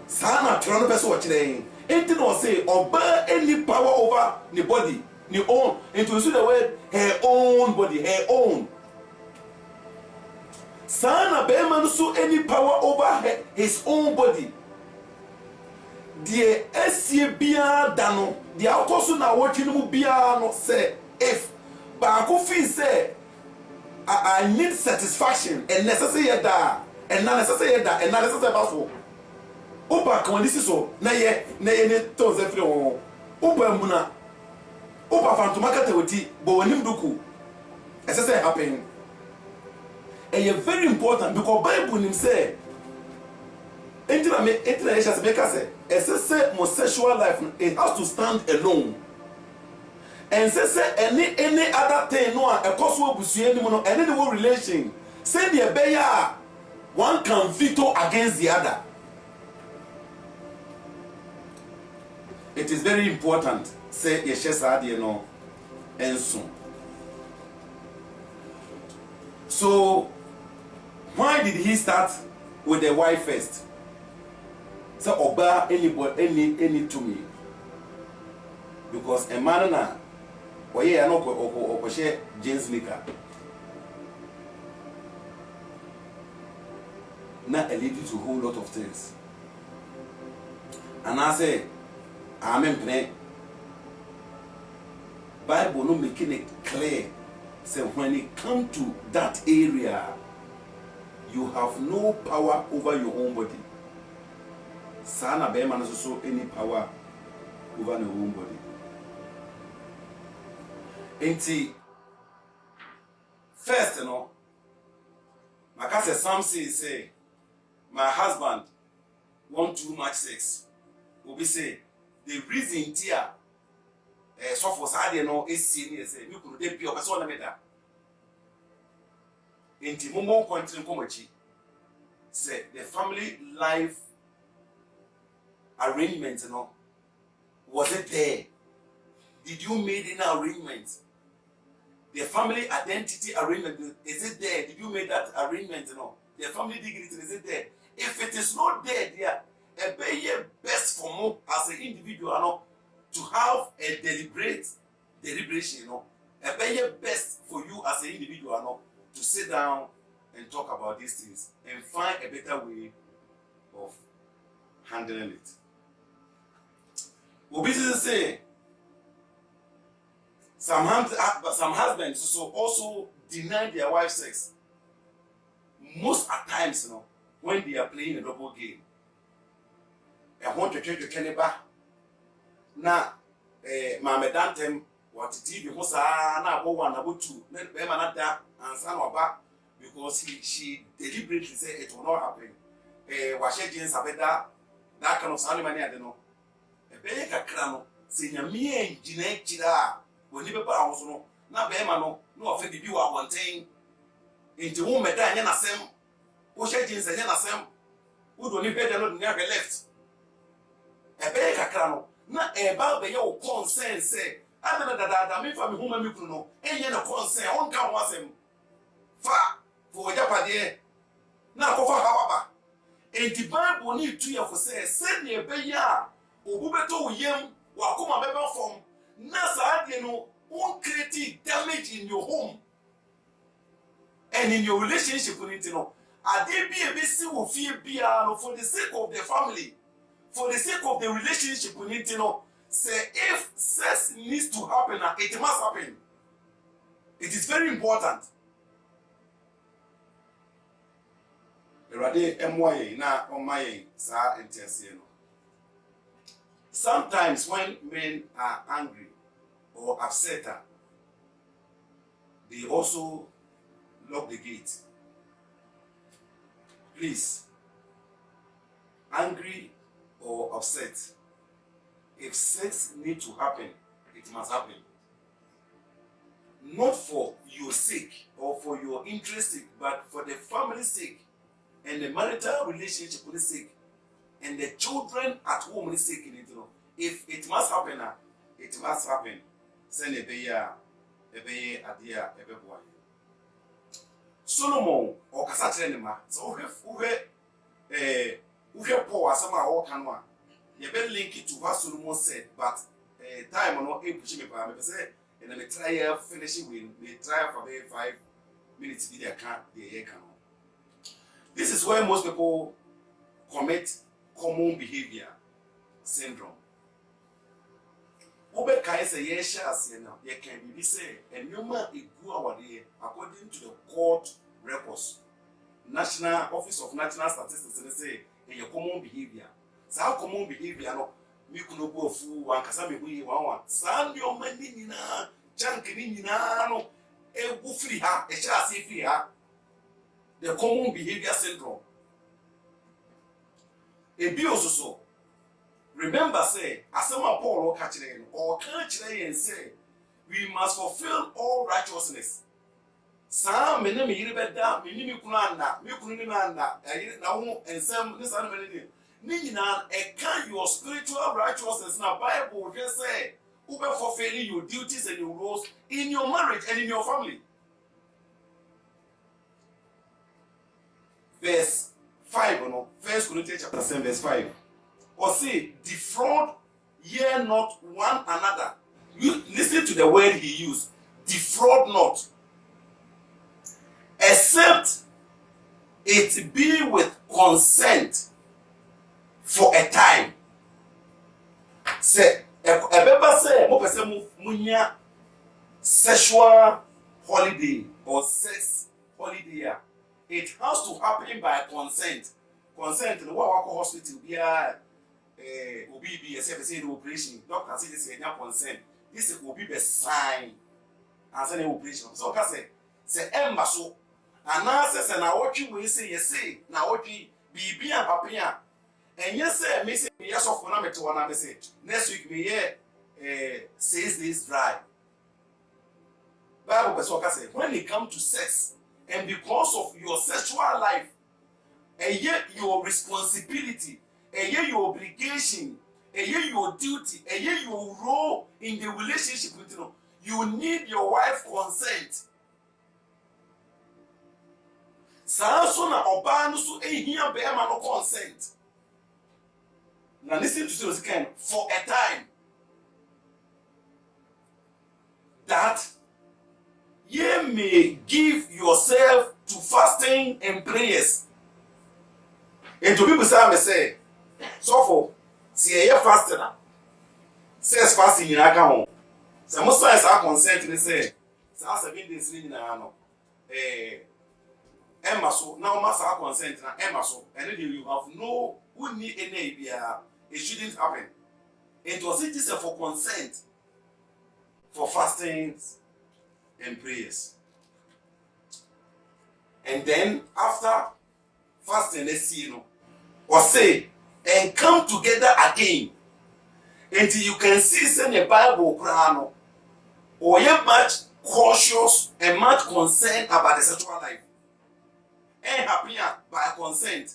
Sana turn person watch them. Anything or say oba any power over the body, the own. And to use the word her own body, her own. Sana beman so any power over his own body. The SCBA dano, the alcohol na watching mu bia no say if Baku feel say I need satisfaction and necessary da and not necessary da and not necessary baso. Opa kan this so na ye ne to ze free won opa muna opa fantoma kata woti bo wanim duku ese happen very important because Bible nim say entina Asia make say ese mo sexual life it has to stand alone and say any other thing no e cause we busua ni mo no any the relation say the beya One can veto against the other. It is very important. Say no enso. So why did he start with the wife first? So oba any to me. Because a man na oye ano ko share James Nika. Now it leads to a whole lot of things. And I say, Amen. Pray. Bible no making it clear. Say when it come to that area, you have no power over your own body. Sana be man also any power over your own body. Enti first, Makase Samson say, my husband want too much sex. Obi say the reason tia so for sade no esi ni say mi kunu de pio person na meda. Enti mo continue komachi. Say the family life arrangement was it there? Did you make any arrangement? The family identity arrangement, is it there? Did you make that arrangement? The family dignity, is it there? If it is not there, it be best for me as an individual to have a deliberation. It be best for you as an individual to sit down and talk about these things and find a better way of handling it. Obedience say some husbands also deny their wife sex. Most at times, when they are playing a double game. I want to try to Keniba. Na Mama Dantem, what TV was na one about two, then Bemanada and San Oba, because she deliberately said it will not happen. Washe James Abeda, that kind of ceremony, I don't know. A Beka Crano, Senior me and Gine Chida, when you be also na Bemano, no offend the viewer one thing. Into whom Medan Yanasem, Washe James and Yanasem, who don't even never left. A Beka Crano, not a barber your consent say, I don't know that I mean from whom I know, and yet a consent, on come was him. Far for Japade. Now, for however, and the Bible need 2 years for say, send me a beya, or Bubeto Yem, Wakuma Beba from Nasa, won't create damage in your home and in your relationship with it. I did be a busy with fear for the sake of the family, for the sake of the relationship with it. Say if sex needs to happen, it must happen. It is very important. Sometimes when men are angry or upset, they also lock the gate. Please, angry or upset, if sex needs to happen, it must happen. Not for your sake or for your interest sake, but for the family's sake and the marital relationship sake and the children at home sake. If it must happen, it must happen. Send a beya, adia, boy. Solomon or Casatrenema, so who poor as some are canwa. You better link it to what Solomon said, but time or not able to me, say, and then try finishing with the try for 5 minutes in their car, the air canal. This is where most people commit common behavior syndrome. Obe kai say yes, you can be say, and you might go our day according to the court records. National Office of National Statistics, they say, in your common behavior. So, how common behavior, me could go fool one, Casami, we want. Sand your money, junkin, no, a woofy ha, a chassis free ha. The common behavior syndrome. A be also so. Remember, say, as some Paul or catching or catching and say, we must fulfill all righteousness. Sa me ne me yiri beda me ni me kunu anda me kunu ni me anda ayi na ho ensem ne sa no me ni nyina e can your spiritual righteousness na Bible just say who be fulfilling your duties and your roles in your marriage and in your family. Verse 5, you know, 1 Corinthians chapter 7, verse 5. Or say, defraud ye not one another. You listen to the word he used. Defraud not. Except it be with consent for a time. Say, ebeba say, mo pese munya sexual holiday or sex holiday. It has to happen by consent. Consent, the one wako hospital be obi be say the operation. Doctor say this is consent. This will be the sign and say the operation. So ka say emba so ana say na wotwe we say yes say na wotwe bibi an papa ya. Enye say me say yes of na mete wana me say next week me here 6 days dry. Bible person ka say when it come to sex and because of your sexual life and yet your responsibility and yet your obligation and yet your duty and yet your role in the relationship with you need your wife consent. Saa so na oba no so ehia be ma no consent. Now listen to this again for a time that ye may give yourself to fasting and prayers. And to people say, so for see a fasting, says fasting in account. Some signs are consent, they say, 7 days in no. Emma so now must have consent na Emma so, and then you have no who need any it shouldn't happen. It was it just for consent for fastings and prayers. And then after fasting, let's see, or say, and come together again until you can see send the Bible crown or you're much cautious and much concerned about the sexual life. And happier by consent.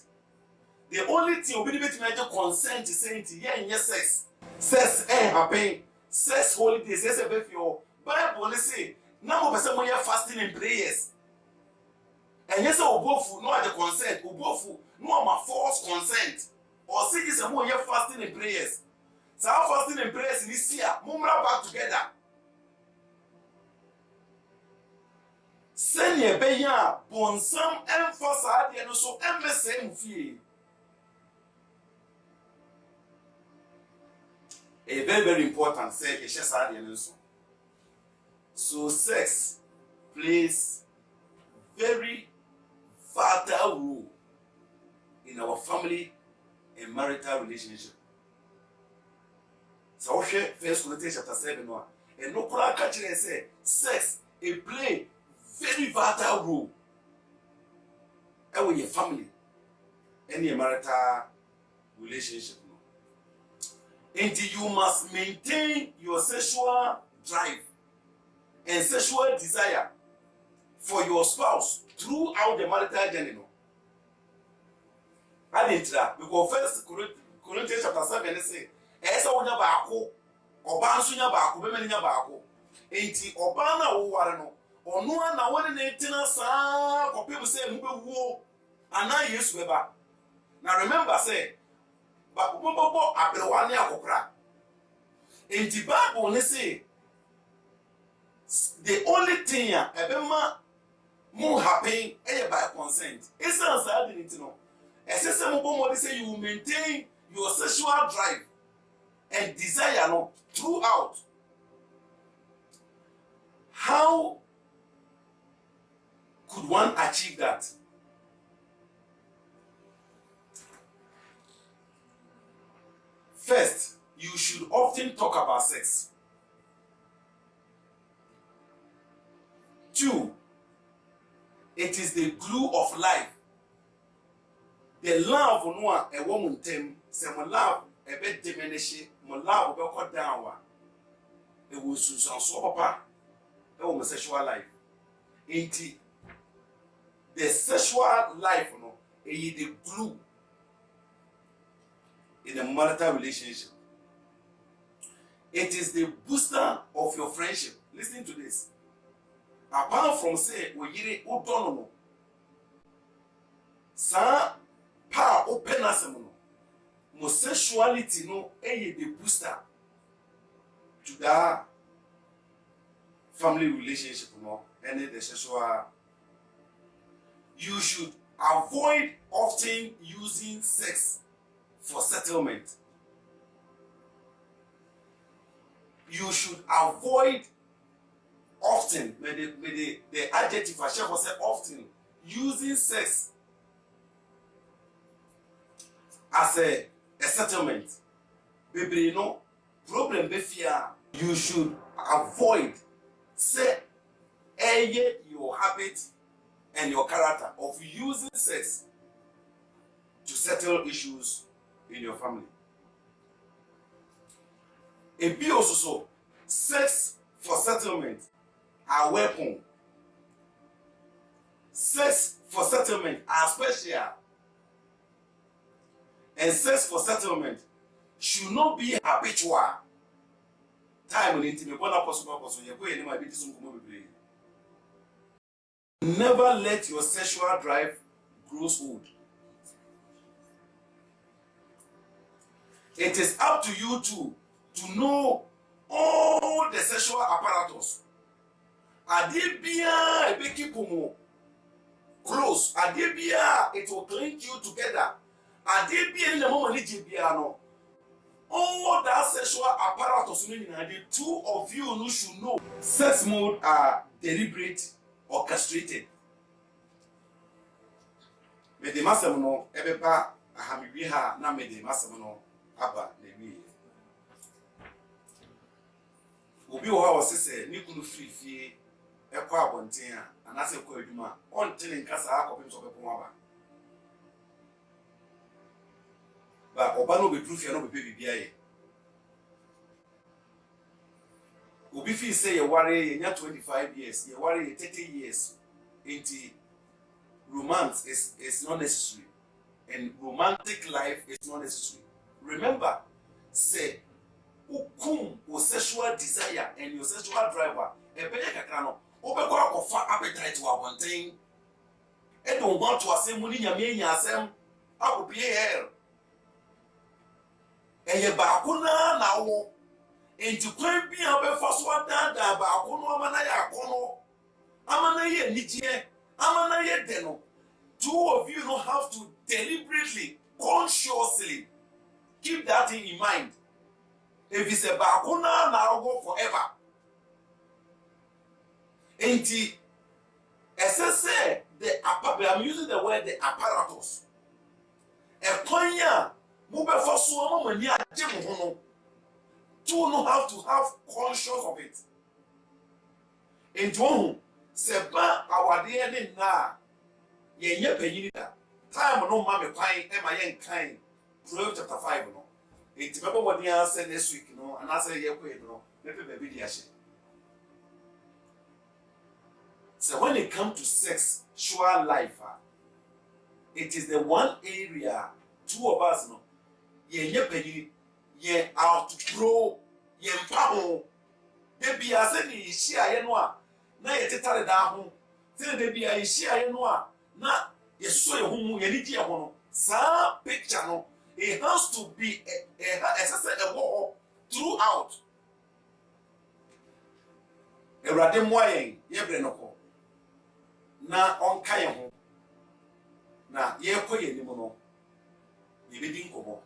The only thing will be able to make consent is saying to yes sex. Sex and happy. Sex holidays, yes, if your Bible say now person when you're fasting and prayers. And yes, obofu no at the consent, obofu no ma force consent. Or say this when you're fasting and prayers. So our fasting and prayers in this year, mumra back together. Send ye be ya bonsam emphasize and so MSM fee. A very, very important say so sex plays very vital role in our family and marital relationship. So we share 1 Corinthians chapter 7 1. And no kura catching say sex it play very vital role in your family and your marital relationship. And you must maintain your sexual drive and sexual desire for your spouse throughout the marital journey. I didn't that because 1 Corinthians chapter 7 say, "Esa wonya baako, oba nso nya baako, be mani nya baako. Enti oba na wo ware no, ono na wone na etina saa kopem say mu bewuo ana Yesu beba." Now remember say but bobo abrewane akokra. Enti Bible ne say the only thing ebema mo happen by consent. It's answer didn't know. As say you will maintain your sexual drive and desire no throughout. How could one achieve that? First, you should often talk about sex. 2, it is the glue of life. The love no a woman tem say my love a bit diminish, my love will go down. It will so papa, the homosexual life. Into the sexual life, is the glue in a marital relationship. It is the booster of your friendship. Listen to this. Apart from say oyire odono sa pa open asem no, mo sexuality no is the booster to that family relationship and the sexual. You should avoid often using sex for settlement. You should avoid often, the adjective I shall say often, using sex as a settlement. Baby, problem be fear. You should avoid say your habit and your character of using sex to settle issues in your family. It be also so, sex for settlement are weapon. Sex for settlement are special. And sex for settlement should not be habitual. Time when intimate, possible, never let your sexual drive grow old. It is up to you to know all the sexual apparatus. Adebia ebekipumo close. Adebia it will link you together. Adebia in the moment no. All that sexual apparatus, the two of you should know. Sex mode are deliberate, orchestrated. Me de masem no ebeba ahamibi ha na me de masem no aba na wi. Obi wo ha wo sese ni kunu frifie ekọ abonten a anase ekọ adwuma ontene nkasa akọpem so bepon aba. Ba oba no be trufie no be bibia ye. Obi fi say ye ware ye nya 25 years, ye ware ye 30 years. Into romance is not necessary, and romantic life is not necessary. Remember, say ukum your sexual desire and your sexual driver. Ebeye kakra no, obekọ akọfa appetite wa bonten. E don't want to asem muni nyame nya asem akopie hell. Eye ba ko na wo. Enti kwan bi abefa so adada ba ko no amana ya kono. Amana ye nijie, amana ye deno. Two of you don't have to deliberately, consciously keep that thing in mind. If it's a bakuna, now go forever. Enti, as I say, I'm using the word the apparatus. A konya, mube for so many years, two don't have to have conscious of it. Enti one, seba awade na. Ye penyi da time no ma me kwan e ma ye nkan Proverbs chapter 5 no it remember what he said next week no and I say ye kwe no me pe baby dia she. So when it comes to sexual life it is the one area two of us no ye penyi ye out to grow ye mpaho de bia se ni hia ye no a na ye tetare da ho se de bia hia ye no a na yeso ye humu ye ni die ho no sa picture no it has to be a war throughout. Erade moyen ye bre no ko na onka ye ho na ye kọ ye ni mo no ye be din kobo